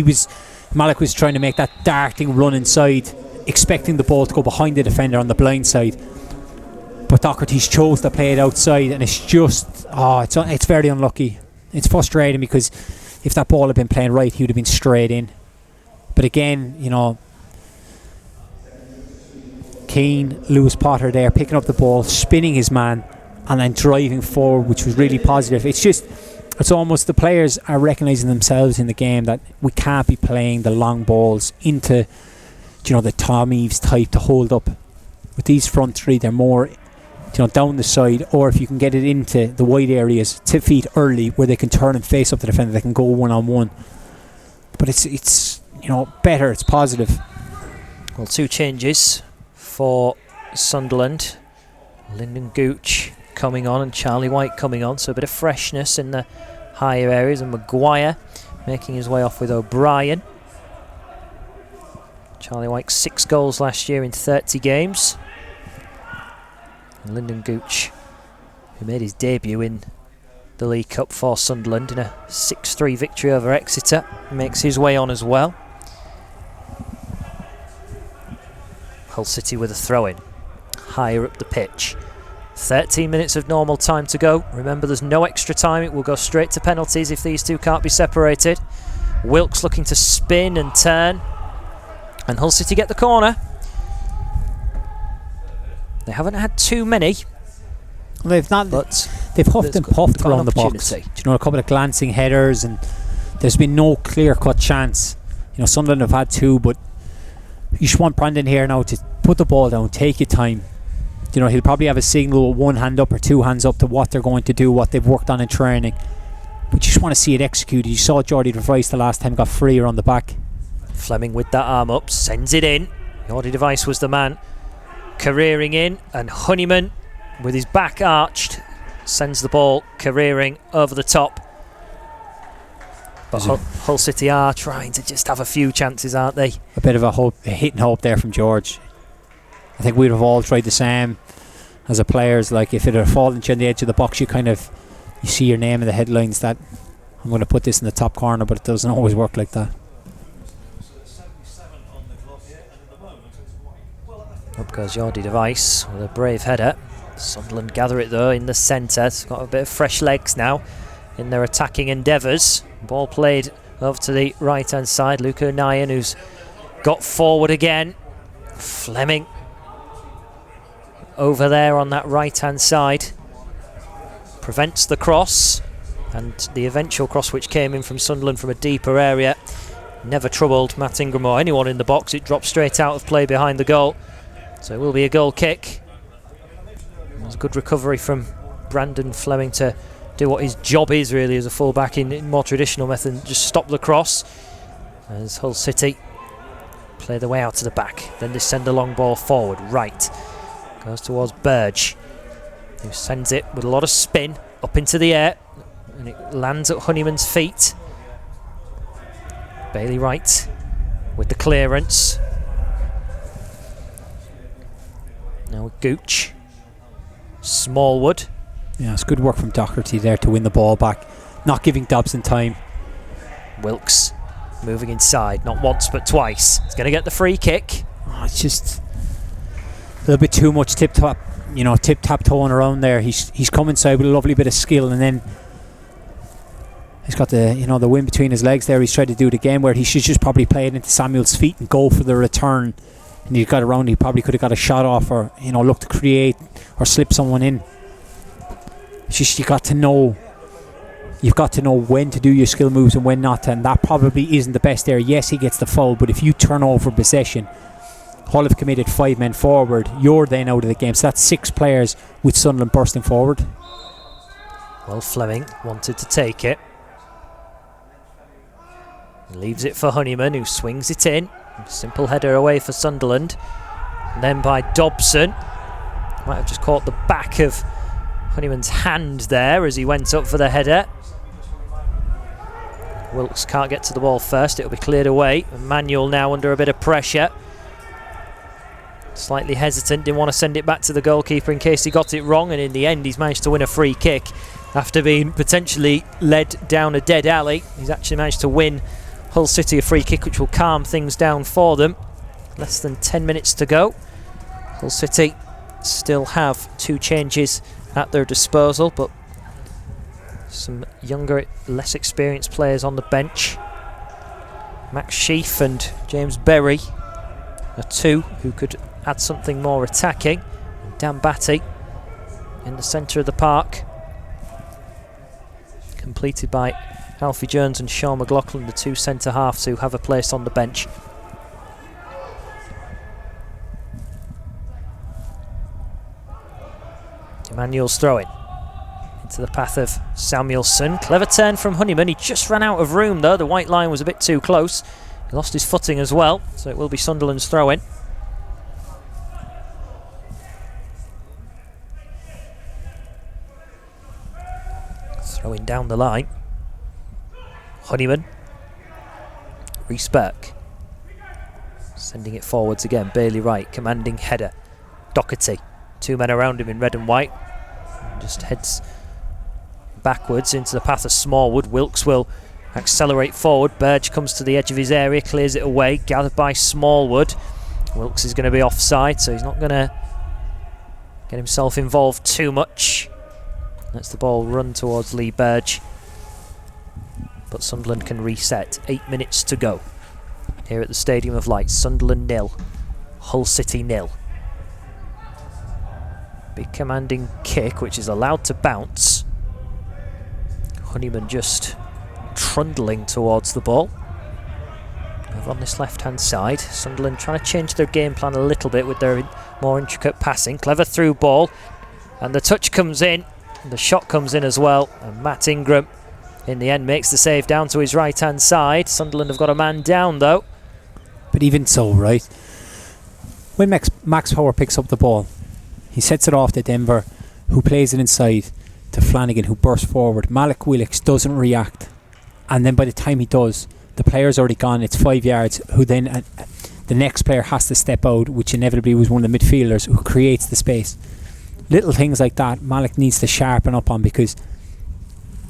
Malik was trying to make that darting run inside, expecting the ball to go behind the defender on the blind side. But Doherty's chose to play it outside, and it's just, it's very unlucky. It's frustrating because if that ball had been playing right, he would have been straight in. But again, Keane, Lewis Potter there, picking up the ball, spinning his man, and then driving forward, which was really positive. It's almost the players are recognising themselves in the game that we can't be playing the long balls into, the Tom Eaves type to hold up. With these front three, they're more, down the side, or if you can get it into the wide areas, 2 feet early, where they can turn and face up the defender, they can go one-on-one. But it's better, it's positive. Well, 2 changes for Sunderland. Lyndon Gooch coming on and Charlie White coming on, so a bit of freshness in the higher areas, and Maguire making his way off with O'Brien. Charlie White 6 goals last year in 30 games. And Lyndon Gooch, who made his debut in the League Cup for Sunderland in a 6-3 victory over Exeter, makes his way on as well. Hull City with a throw-in higher up the pitch. 13 minutes of normal time to go. Remember, there's no extra time. It will go straight to penalties if these two can't be separated. Wilkes looking to spin and turn, and Hull City get the corner. They haven't had too many. They've not, but they've huffed and puffed around the box. A couple of glancing headers, and there's been no clear-cut chance. Sunderland have had 2, but you just want Brandon here now to put the ball down, take your time. He'll probably have a signal with 1 hand up or 2 hands up to what they're going to do, what they've worked on in training. But you just want to see it executed. You saw Jordy Device the last time got freer on the back. Fleming with that arm up, sends it in. Jordy Device was the man careering in, and Honeyman with his back arched sends the ball careering over the top. But Hull City are trying to just have a few chances, aren't they? A bit of a hit and hope there from George. I think we'd have all tried the same as a players. Like, if it had fallen to you on the edge of the box, you see your name in the headlines that I'm going to put this in the top corner, but it doesn't always work like that. Up goes Jordy Device with a brave header. Sunderland gather it though in the centre. It's got a bit of fresh legs now in their attacking endeavours. Ball played over to the right hand side. Luca Nyan, who's got forward again. Fleming over there on that right hand side prevents the cross, and the eventual cross which came in from Sunderland from a deeper area never troubled Matt Ingram or anyone in the box. It dropped straight out of play behind the goal, so it will be a goal kick. It was a good recovery from Brandon Fleming to do what his job is really as a full-back in more traditional method, just stop the cross as Hull City play the way out to the back. Then they send a long ball forward, right, goes towards Burge, who sends it with a lot of spin up into the air, and it lands at Honeyman's feet. Bailey Wright with the clearance. Now with Gooch. Smallwood. Yeah, it's good work from Doherty there to win the ball back, not giving Dobson time. Wilkes moving inside, not once but twice. He's going to get the free kick. Oh, it's just a little bit too much tip-tap-toeing around there. He's come inside with a lovely bit of skill, and then he's got the wind between his legs there. He's tried to do it again, where he should just probably play it into Samuel's feet and go for the return. And he got around, he probably could have got a shot off, or look to create or slip someone in. It's just you've got to know when to do your skill moves and when not to, and that probably isn't the best there. Yes, he gets the foul, but if you turn over possession, Hull have committed 5 men forward, you're then out of the game. So that's 6 players with Sunderland bursting forward. Well, Fleming wanted to take it. He leaves it for Honeyman, who swings it in. Simple header away for Sunderland. And then by Dobson. Might have just caught the back of Honeyman's hand there as he went up for the header. Wilkes can't get to the ball first. It'll be cleared away. Manuel now under a bit of pressure. Slightly hesitant, didn't want to send it back to the goalkeeper in case he got it wrong, and in the end he's managed to win a free kick after being potentially led down a dead alley. He's actually managed to win Hull City a free kick, which will calm things down for them. Less than 10 minutes to go. Hull City still have 2 changes at their disposal, but some younger, less experienced players on the bench. Max Sheaf and James Berry are 2 who could add something more attacking. Dan Batty in the centre of the park, completed by Alfie Jones and Sean McLaughlin, the 2 centre halves who have a place on the bench. Emmanuel's throwing into the path of Samuelson. Clever turn from Honeyman. He just ran out of room though. The white line was a bit too close. He lost his footing as well, so it will be Sunderland's throw-in. Throwing down the line. Honeyman. Rhys Burke. Sending it forwards again. Bailey Wright, commanding header. Doherty. 2 men around him in red and white. Just heads backwards into the path of Smallwood. Wilkes will accelerate forward. Burge comes to the edge of his area, clears it away. Gathered by Smallwood. Wilkes is going to be offside, so he's not going to get himself involved too much. Lets the ball run towards Lee Burge. But Sunderland can reset. 8 minutes to go here at the Stadium of Light. Sunderland 0, Hull City 0. Big commanding kick, which is allowed to bounce. Honeyman just trundling towards the ball. Over on this left-hand side, Sunderland trying to change their game plan a little bit with their more intricate passing. Clever through ball, and the touch comes in, and the shot comes in as well. And Matt Ingram, in the end, makes the save down to his right-hand side. Sunderland have got a man down, though. But even so, right, when Max Power picks up the ball, he sets it off to Denver, who plays it inside to Flanagan, who bursts forward. Malik Willis doesn't react, and then by the time he does, the player's already gone. It's 5 yards, who then the next player has to step out, which inevitably was one of the midfielders who creates the space. Little things like that Malik needs to sharpen up on, because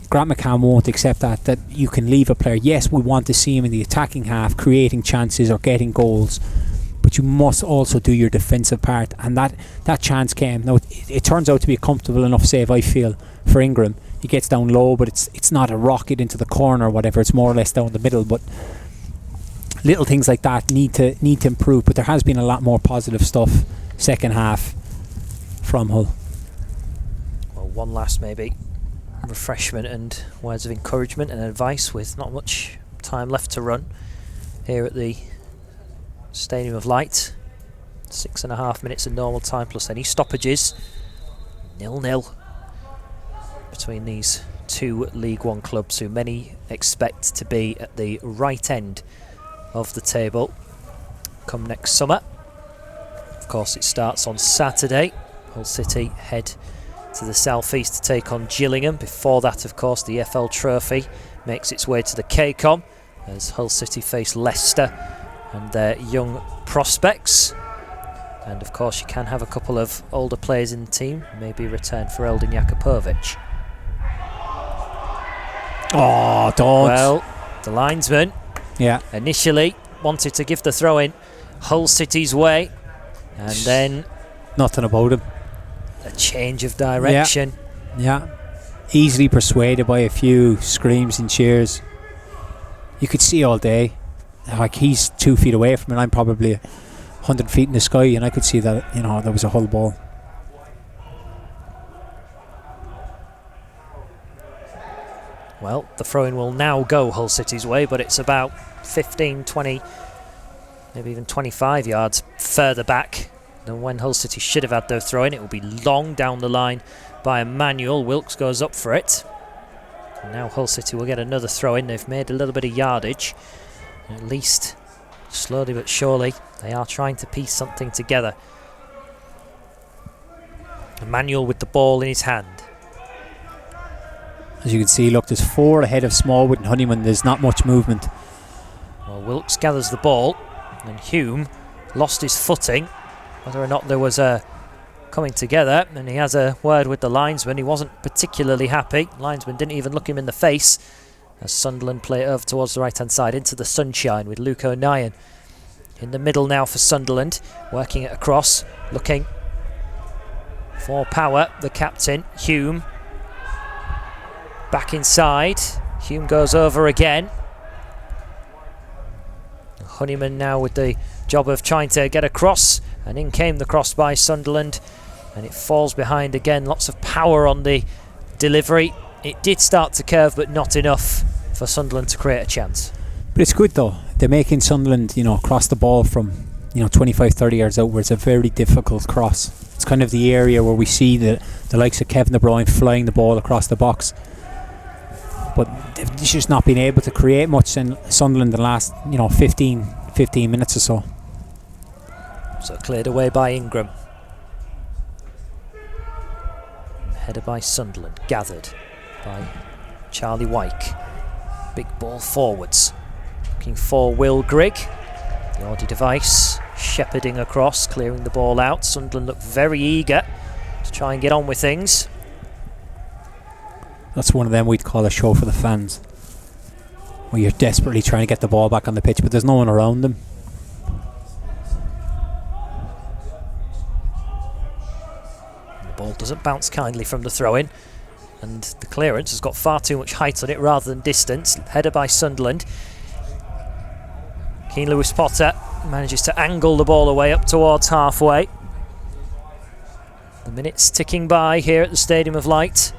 Grant McCann won't accept that you can leave a player. Yes, we want to see him in the attacking half creating chances or getting goals, but you must also do your defensive part, and that chance came. Now it turns out to be a comfortable enough save, I feel, for Ingram. He gets down low, but it's not a rocket into the corner or whatever. It's more or less down the middle. But little things like that need to improve. But there has been a lot more positive stuff second half from Hull. Well, one last maybe refreshment and words of encouragement and advice, with not much time left to run here at the Stadium of Light. 6.5 minutes of normal time plus any stoppages. 0-0 between these 2 League One clubs, who many expect to be at the right end of the table come next summer. Of course, it starts on Saturday. Hull City head to the southeast to take on Gillingham. Before that, of course, the EFL Trophy makes its way to the KCOM as Hull City face Leicester and their young prospects. And of course, you can have a couple of older players in the team, maybe return for Eldin Jakupovic. Oh, don't. Well, the linesman initially wanted to give the throw in Hull City's way, and then nothing about him. A change of direction. Yeah. Easily persuaded by a few screams and cheers. You could see all day. Like, he's 2 feet away from it. I'm probably 100 feet in the sky, and I could see that, there was a Hull ball. Well, the throw-in will now go Hull City's way, but it's about 15, 20, maybe even 25 yards further back than when Hull City should have had their throw-in. It will be long down the line by Emmanuel. Wilkes goes up for it. And now Hull City will get another throw-in. They've made a little bit of yardage. At least, slowly but surely, they are trying to piece something together. Emmanuel with the ball in his hand. As you can see, look, there's 4 ahead of Smallwood and Honeyman. There's not much movement. Well, Wilkes gathers the ball, and Hume lost his footing whether or not there was a coming together, and he has a word with the linesman. He wasn't particularly happy. Linesman didn't even look him in the face as Sunderland play it over towards the right-hand side into the sunshine with Luke O'Nien in the middle now for Sunderland, working it across, looking for power. The captain, Hume, back inside. Hume goes over again. Honeyman now with the job of trying to get across, and in came the cross by Sunderland, and it falls behind again. Lots of power on the delivery. It did start to curve, but not enough for Sunderland to create a chance. But it's good though. They're making Sunderland, cross the ball from 25-30 yards out, where it's a very difficult cross. It's kind of the area where we see the likes of Kevin De Bruyne flying the ball across the box. But they've just not been able to create much in Sunderland in the last 15 minutes or so. So cleared away by Ingram. Headed by Sunderland, gathered by Charlie Wyke. Big ball forwards. Looking for Will Grigg. Yordi Device shepherding across, clearing the ball out. Sunderland look very eager to try and get on with things. That's one of them we'd call a show for the fans, where you're desperately trying to get the ball back on the pitch, but there's no one around them. The ball doesn't bounce kindly from the throw-in, and the clearance has got far too much height on it rather than distance. Header by Sunderland. Keane Lewis Potter manages to angle the ball away up towards halfway. The minutes ticking by here at the Stadium of Light.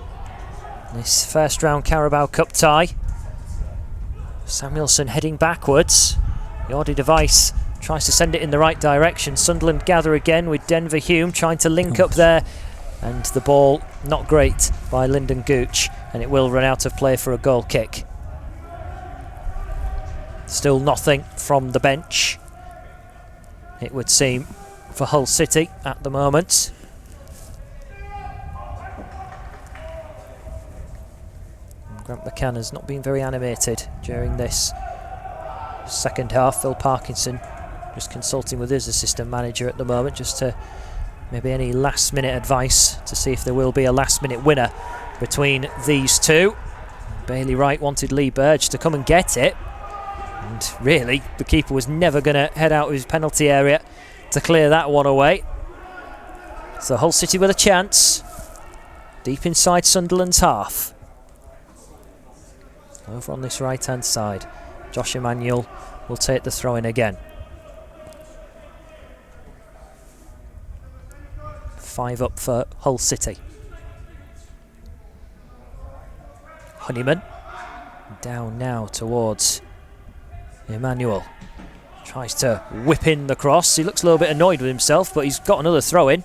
This first round Carabao Cup tie. Samuelson heading backwards. Yordi Device tries to send it in the right direction. Sunderland gather again with Denver Hume trying to link up there. And the ball not great by Lyndon Gooch, and it will run out of play for a goal kick. Still nothing from the bench, it would seem, for Hull City at the moment. Grant McCann has not been very animated during this second half. Phil Parkinson just consulting with his assistant manager at the moment, just to maybe any last minute advice to see if there will be a last minute winner between these two. Bailey Wright wanted Lee Burge to come and get it, and really the keeper was never going to head out of his penalty area to clear that one away. So Hull City with a chance deep inside Sunderland's half. Over on this right hand side, Josh Emanuel will take the throw in again. 5 up for Hull City. Honeyman down now towards Emanuel. Tries to whip in the cross. He looks a little bit annoyed with himself, but he's got another throw in.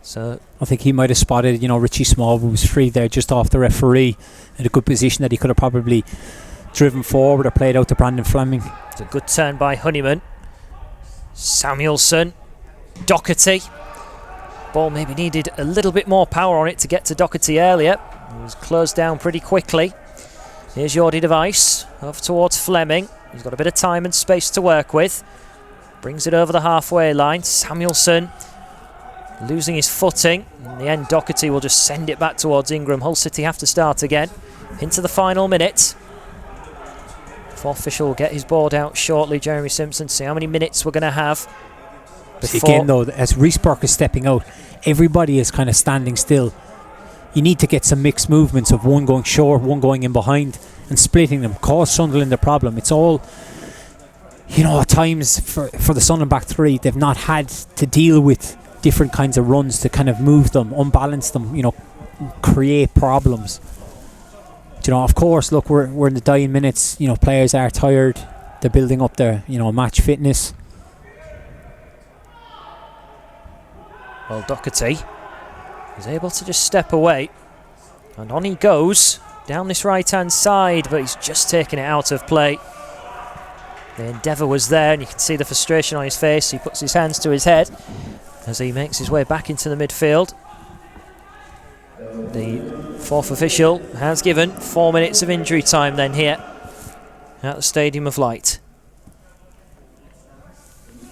So I think he might have spotted, Richie Small, who was free there just off the referee, in a good position that he could have probably driven forward or played out to Brandon Fleming. It's a good turn by Honeyman. Samuelson, Doherty. Ball maybe needed a little bit more power on it to get to Doherty earlier. It was closed down pretty quickly. Here's Yordi Device, off towards Fleming. He's got a bit of time and space to work with. Brings it over the halfway line. Samuelson losing his footing. In the end, Doherty will just send it back towards Ingram. Hull City have to start again into the final minute. Fourth official will get his board out shortly, Jeremy Simpson, see how many minutes we're going to have. Again though, as Reece Burke is stepping out, everybody is kind of standing still. You need to get some mixed movements of one going short, one going in behind, and splitting them. Cause Sunderland the problem. It's all, at times for the Sunderland back three, they've not had to deal with different kinds of runs to kind of move them, unbalance them, create problems. Of course, look, we're in the dying minutes. Players are tired. They're building up their, match fitness. Well, Doherty is able to just step away, and on he goes down this right-hand side, but he's just taken it out of play. The endeavour was there, and you can see the frustration on his face. He puts his hands to his head as he makes his way back into the midfield. The fourth official has given 4 minutes of injury time then here at the Stadium of Light.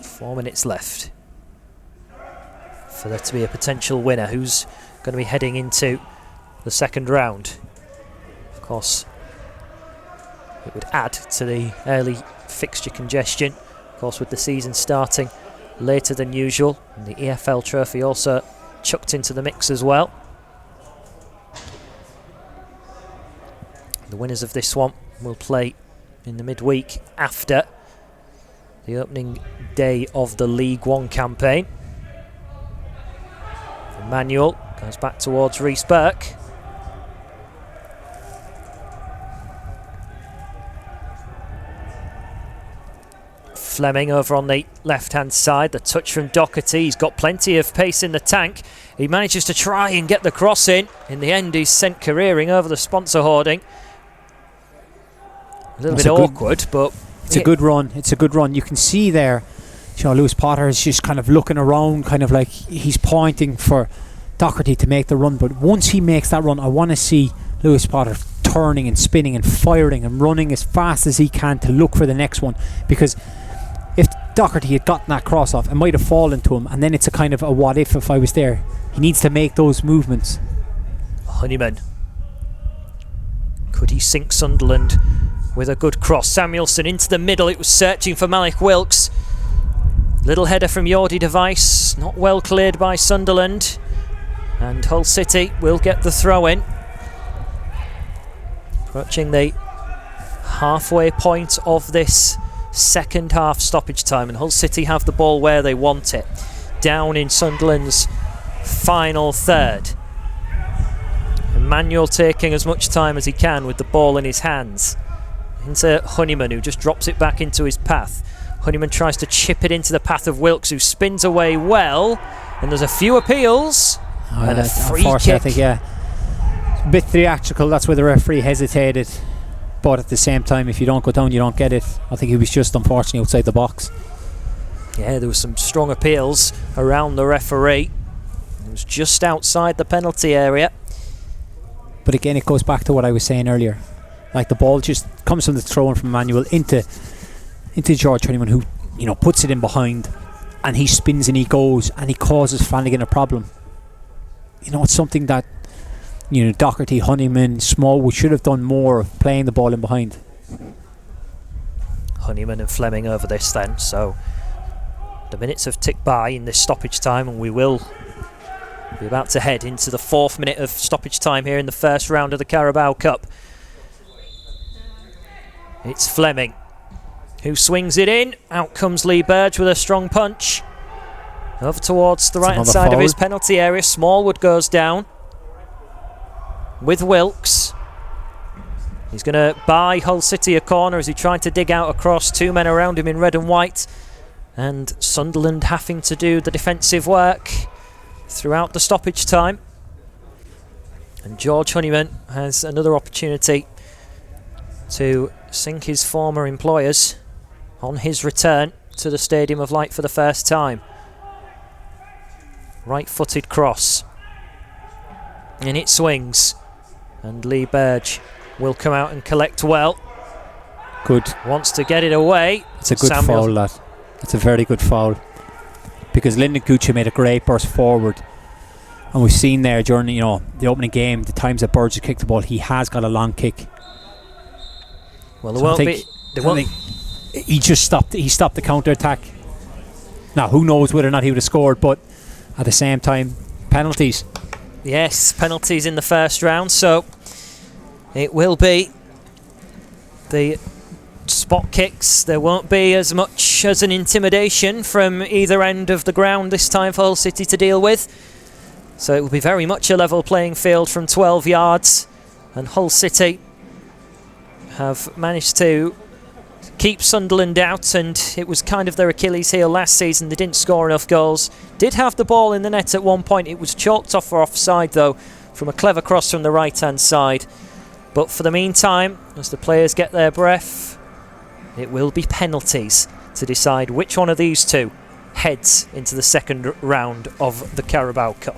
4 minutes left. for there to be a potential winner who's going to be heading into the second round. Of course, it would add to the early fixture congestion, of course, with the season starting later than usual, and the EFL trophy also chucked into the mix as well. The winners of this one will play in the midweek after the opening day of the League One campaign. Emmanuel goes back towards Reece Burke. Fleming over on the left-hand side. The touch from Doherty. He's got plenty of pace in the tank. He manages to try and get the cross in. In the end, he's sent careering over the sponsor hoarding. A little bit awkward, but it's a good run. It's a good run. You can see there, Lewis Potter is just kind of looking around, kind of like he's pointing for Doherty to make the run. But once he makes that run, I want to see Lewis Potter turning and spinning and firing and running as fast as he can to look for the next one. Because if Doherty had gotten that cross off, it might have fallen to him, and then it's a kind of a what if I was there. He needs to make those movements. Honeyman. Could he sink Sunderland with a good cross? Samuelson into the middle. It was searching for Malik Wilkes. Little header from Jordi Device. Not well cleared by Sunderland. And Hull City will get the throw in. Approaching the halfway point of this second half stoppage time, and Hull City have the ball where they want it. Down in Sunderland's final third. Emmanuel taking as much time as he can with the ball in his hands. Into Honeyman, who just drops it back into his path. Honeyman tries to chip it into the path of Wilkes, who spins away well, and there's a few appeals and a free kick. I think, a bit theatrical. That's where the referee hesitated, but at the same time, if you don't go down, you don't get it. I think he was just unfortunately outside the box. Yeah, there were some strong appeals around the referee. It was just outside the penalty area. But again, it goes back to what I was saying earlier. Like, the ball just comes from the throw-in from Emmanuel into George Honeyman, who puts it in behind, and he spins and he goes and he causes Flanagan a problem. It's something that Doherty, Honeyman, Smallwood should have done more of, playing the ball in behind. Honeyman and Fleming over this then, so the minutes have ticked by in this stoppage time, and we will be about to head into the 4th minute of stoppage time here in the first round of the Carabao Cup. It's Fleming who swings it in. Out comes Lee Burge with a strong punch. Over towards the right hand side of his penalty area. Smallwood goes down with Wilkes. He's going to buy Hull City a corner as he tried to dig out across. 2 men around him in red and white. And Sunderland having to do the defensive work throughout the stoppage time. And George Honeyman has another opportunity to sink his former employers on his return to the Stadium of Light for the first time. Right-footed cross. And it swings. And Lee Burge will come out and collect well. Good. Wants to get it away. It's a good foul, that. It's a very good foul. Because Lyndon Gucci made a great burst forward. And we've seen there during the opening game, the times that Burge has kicked the ball, he has got a long kick. Well, there won't be... He just stopped. He stopped the counter-attack. Now, who knows whether or not he would have scored, but at the same time, penalties. Yes, penalties in the first round, so it will be the spot kicks. There won't be as much as an intimidation from either end of the ground this time for Hull City to deal with. So it will be very much a level playing field from 12 yards, and Hull City have managed to keep Sunderland out, and it was kind of their Achilles heel last season. They didn't score enough goals. Did have the ball in the net at one point. It was chalked off for offside though, from a clever cross from the right hand side. But for the meantime, as the players get their breath, it will be penalties to decide which one of these two heads into the second round of the Carabao Cup.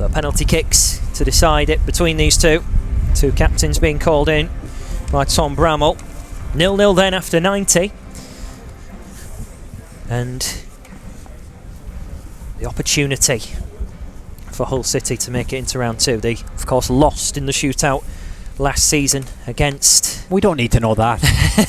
So penalty kicks to decide it between these two. Two captains being called in by Tom Bramall. 0-0 then after 90. And the opportunity for Hull City to make it into round 2. They, of course, lost in the shootout last season against... We don't need to know that.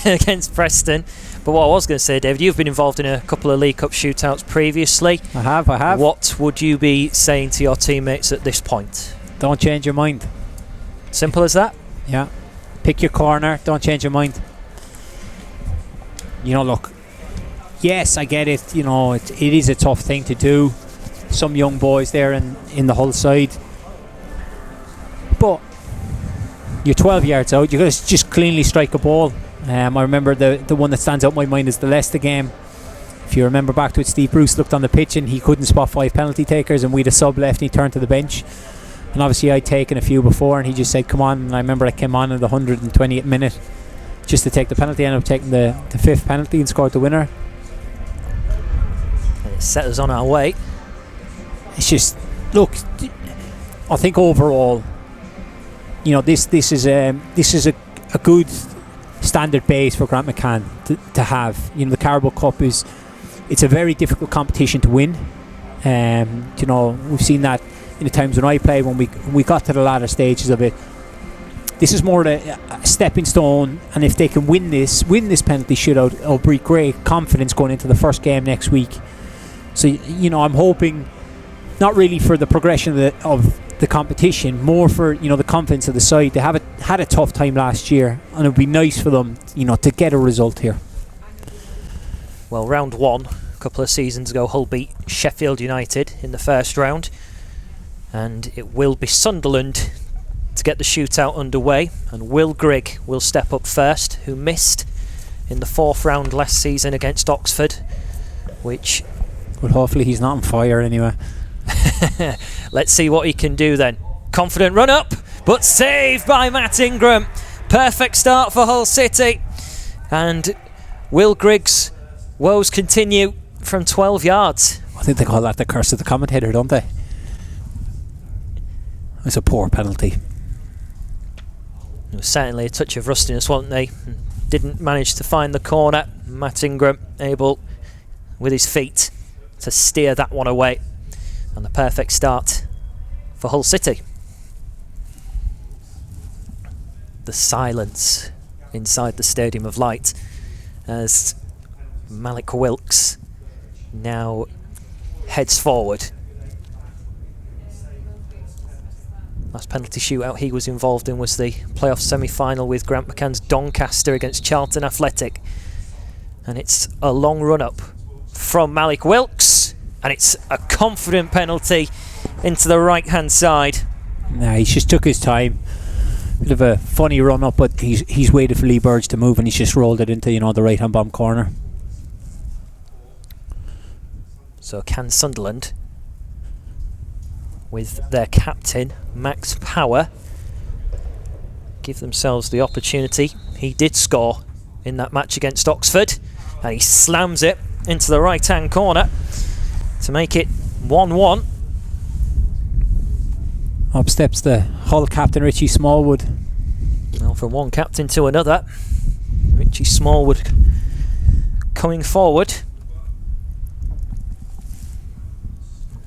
against Preston. But what I was going to say, David, you've been involved in a couple of League Cup shootouts previously. I have. What would you be saying to your teammates at this point? Don't change your mind. Simple as that? Yeah. Pick your corner, don't change your mind. You know, look, yes, I get it. You know, it is a tough thing to do. Some young boys there in the Hull side. But you're 12 yards out. You've got to just cleanly strike a ball. I remember the one that stands out in my mind is the Leicester game. If you remember back to it, Steve Bruce looked on the pitch and he couldn't spot 5 penalty takers, and we had a sub left and he turned to the bench. And obviously I'd taken a few before and he just said come on, and I remember I came on in the 120th minute just to take the penalty. I ended up taking the 5th penalty and scored the winner. And it set us on our way. It's just, look, I think overall, you know, this is a good standard base for Grant McCann to have. You know, the Carabao Cup it's a very difficult competition to win. You know, we've seen that in the times when I played, when we got to the latter stages of it. This is more a stepping stone, and if they can win this penalty shootout, it'll bring great confidence going into the first game next week. So, you know, I'm hoping not really for the progression of the competition, more for, you know, the confidence of the side. They had a tough time last year, and it would be nice for them, you know, to get a result here. Well, round 1 a couple of seasons ago, Hull beat Sheffield United in the first round, and it will be Sunderland to get the shootout underway, and Will Grigg will step up first, who missed in the 4th round last season against Oxford, which... Well, hopefully he's not on fire anyway. Let's see what he can do then. Confident run up, but saved by Matt Ingram. Perfect start for Hull City, and Will Grigg's woes continue from 12 yards. I think they call that the curse of the commentator, don't they? It's a poor penalty. It was certainly a touch of rustiness, wasn't they? Didn't manage to find the corner. Matt Ingram able, with his feet, to steer that one away. And the perfect start for Hull City. The silence inside the Stadium of Light as Malik Wilks now heads forward. Last penalty shootout he was involved in was the playoff semi-final with Grant McCann's Doncaster against Charlton Athletic. And it's a long run-up from Malik Wilks, and it's a confident penalty into the right-hand side. Nah, he just took his time. Bit of a funny run-up, but he's waited for Lee Burge to move, and he's just rolled it into, you know, the right-hand bottom corner. So can Sunderland, with their captain Max Power, give themselves the opportunity? He did score in that match against Oxford, and he slams it into the right hand corner to make it 1-1. Up steps the Hull captain Richie Smallwood. Well, from one captain to another, Richie Smallwood coming forward.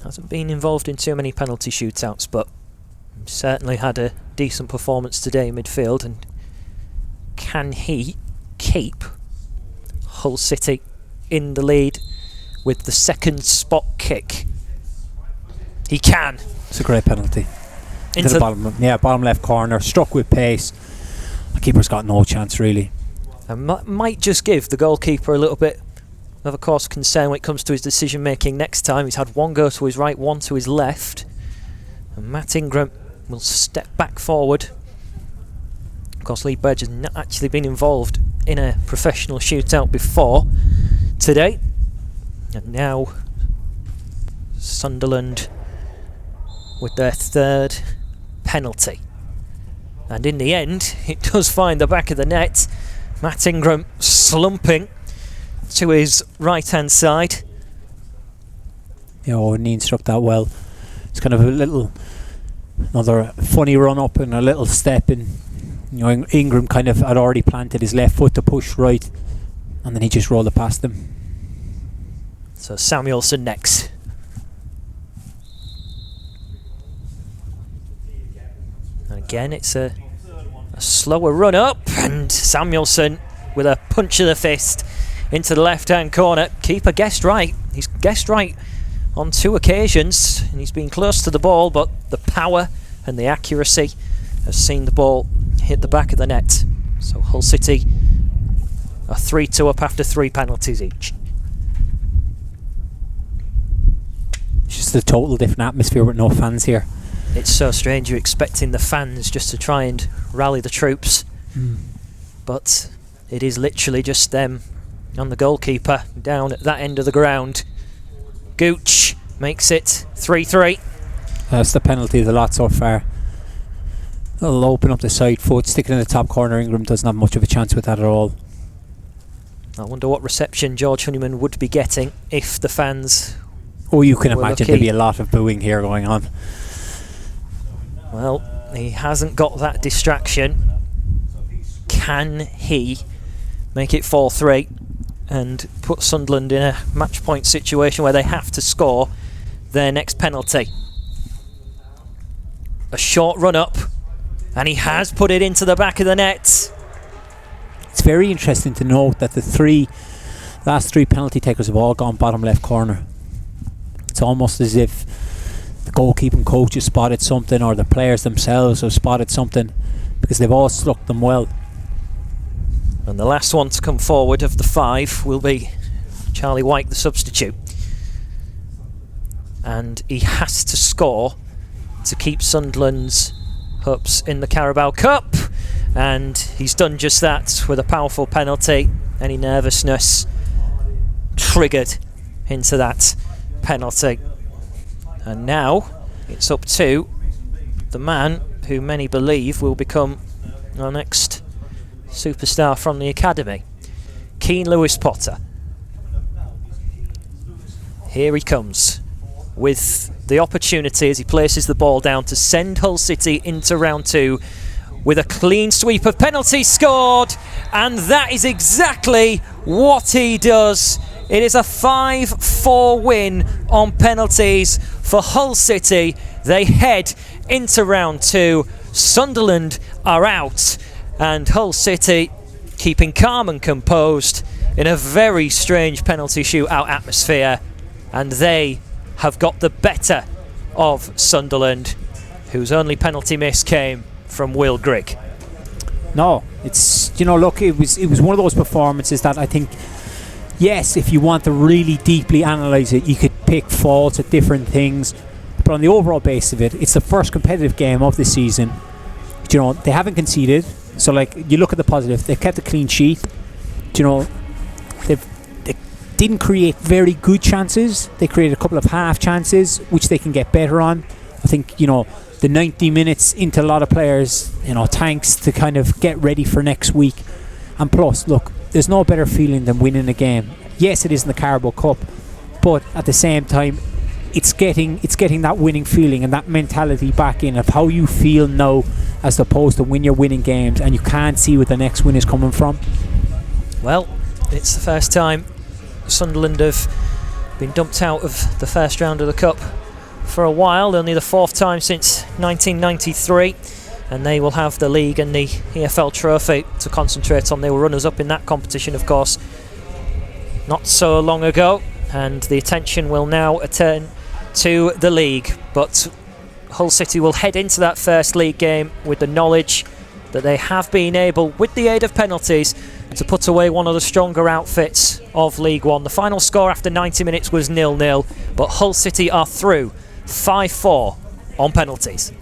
Hasn't been involved in too many penalty shootouts, but certainly had a decent performance today in midfield. And can he keep Hull City in the lead with the second spot kick? He can. It's a great penalty. Into the bottom left corner, struck with pace. The keeper's got no chance really. And might just give the goalkeeper a little bit of course concern when it comes to his decision making next time. He's had one go to his right, one to his left, and Matt Ingram will step back forward. Of course, Lee Burge has not actually been involved in a professional shootout before today, and now Sunderland with their 3rd penalty, and in the end it does find the back of the net. Matt Ingram slumping to his right hand side. Yeah, O'Neill struck that well. It's kind of another funny run up and a little step in. Ingram kind of had already planted his left foot to push right, and then he just rolled it past him. So Samuelsson next. And again, it's a slower run up, and Samuelsson with a punch of the fist into the left-hand corner. Keeper guessed right. He's guessed right on 2 occasions, and he's been close to the ball, but the power and the accuracy has seen the ball hit the back of the net. So Hull City are 3-2 up after 3 penalties each. It's just a total different atmosphere with no fans here. It's so strange. You're expecting the fans just to try and rally the troops, but it is literally just them and the goalkeeper down at that end of the ground. Gooch makes it 3-3. That's the penalty of the lot so far. It'll open up the side foot, stick it in the top corner. Ingram doesn't have much of a chance with that at all. I wonder what reception George Honeyman would be getting if the fans... Oh, you can imagine there'd be a lot of booing here going on. Well, he hasn't got that distraction. Can he make it 4-3 and put Sunderland in a match point situation where they have to score their next penalty? A short run up, and he has put it into the back of the net. It's very interesting to note that the last three penalty takers have all gone bottom left corner. It's almost as if the goalkeeping coach has spotted something, or the players themselves have spotted something, because they've all struck them well. And the last one to come forward of the 5 will be Charlie White, the substitute. And he has to score to keep Sunderland's hopes in the Carabao Cup. And he's done just that with a powerful penalty. Any nervousness triggered into that penalty. And now it's up to the man who many believe will become our next superstar from the academy, Keane Lewis Potter. Here he comes with the opportunity as he places the ball down to send Hull City into round 2 with a clean sweep of penalties scored, and that is exactly what he does. It is a 5-4 win on penalties for Hull City. They head into round 2. Sunderland are out, and Hull City keeping calm and composed in a very strange penalty shootout atmosphere, and they have got the better of Sunderland, whose only penalty miss came from Will Grigg. No, it's, look, it was one of those performances that I think, yes, if you want to really deeply analyse it, you could pick faults at different things, but on the overall base of it, it's the first competitive game of the season. They haven't conceded, so you look at the positive, they've kept a clean sheet. They didn't create very good chances. They created a couple of half chances, which they can get better on. I think, the 90 minutes into a lot of players, tanks to kind of get ready for next week. And plus, look, there's no better feeling than winning a game. Yes, it is in the Carabao Cup, but at the same time, it's getting that winning feeling and that mentality back in of how you feel now, as opposed to when you're winning games and you can't see where the next win is coming from. Well, it's the first time Sunderland have been dumped out of the first round of the Cup for a while, only the 4th time since 1993, and they will have the league and the EFL trophy to concentrate on. They were runners-up in that competition, of course, not so long ago, and the attention will now turn to the league. But Hull City will head into that first league game with the knowledge that they have been able, with the aid of penalties, to put away one of the stronger outfits of League One. The final score after 90 minutes was 0-0, but Hull City are through 5-4 on penalties.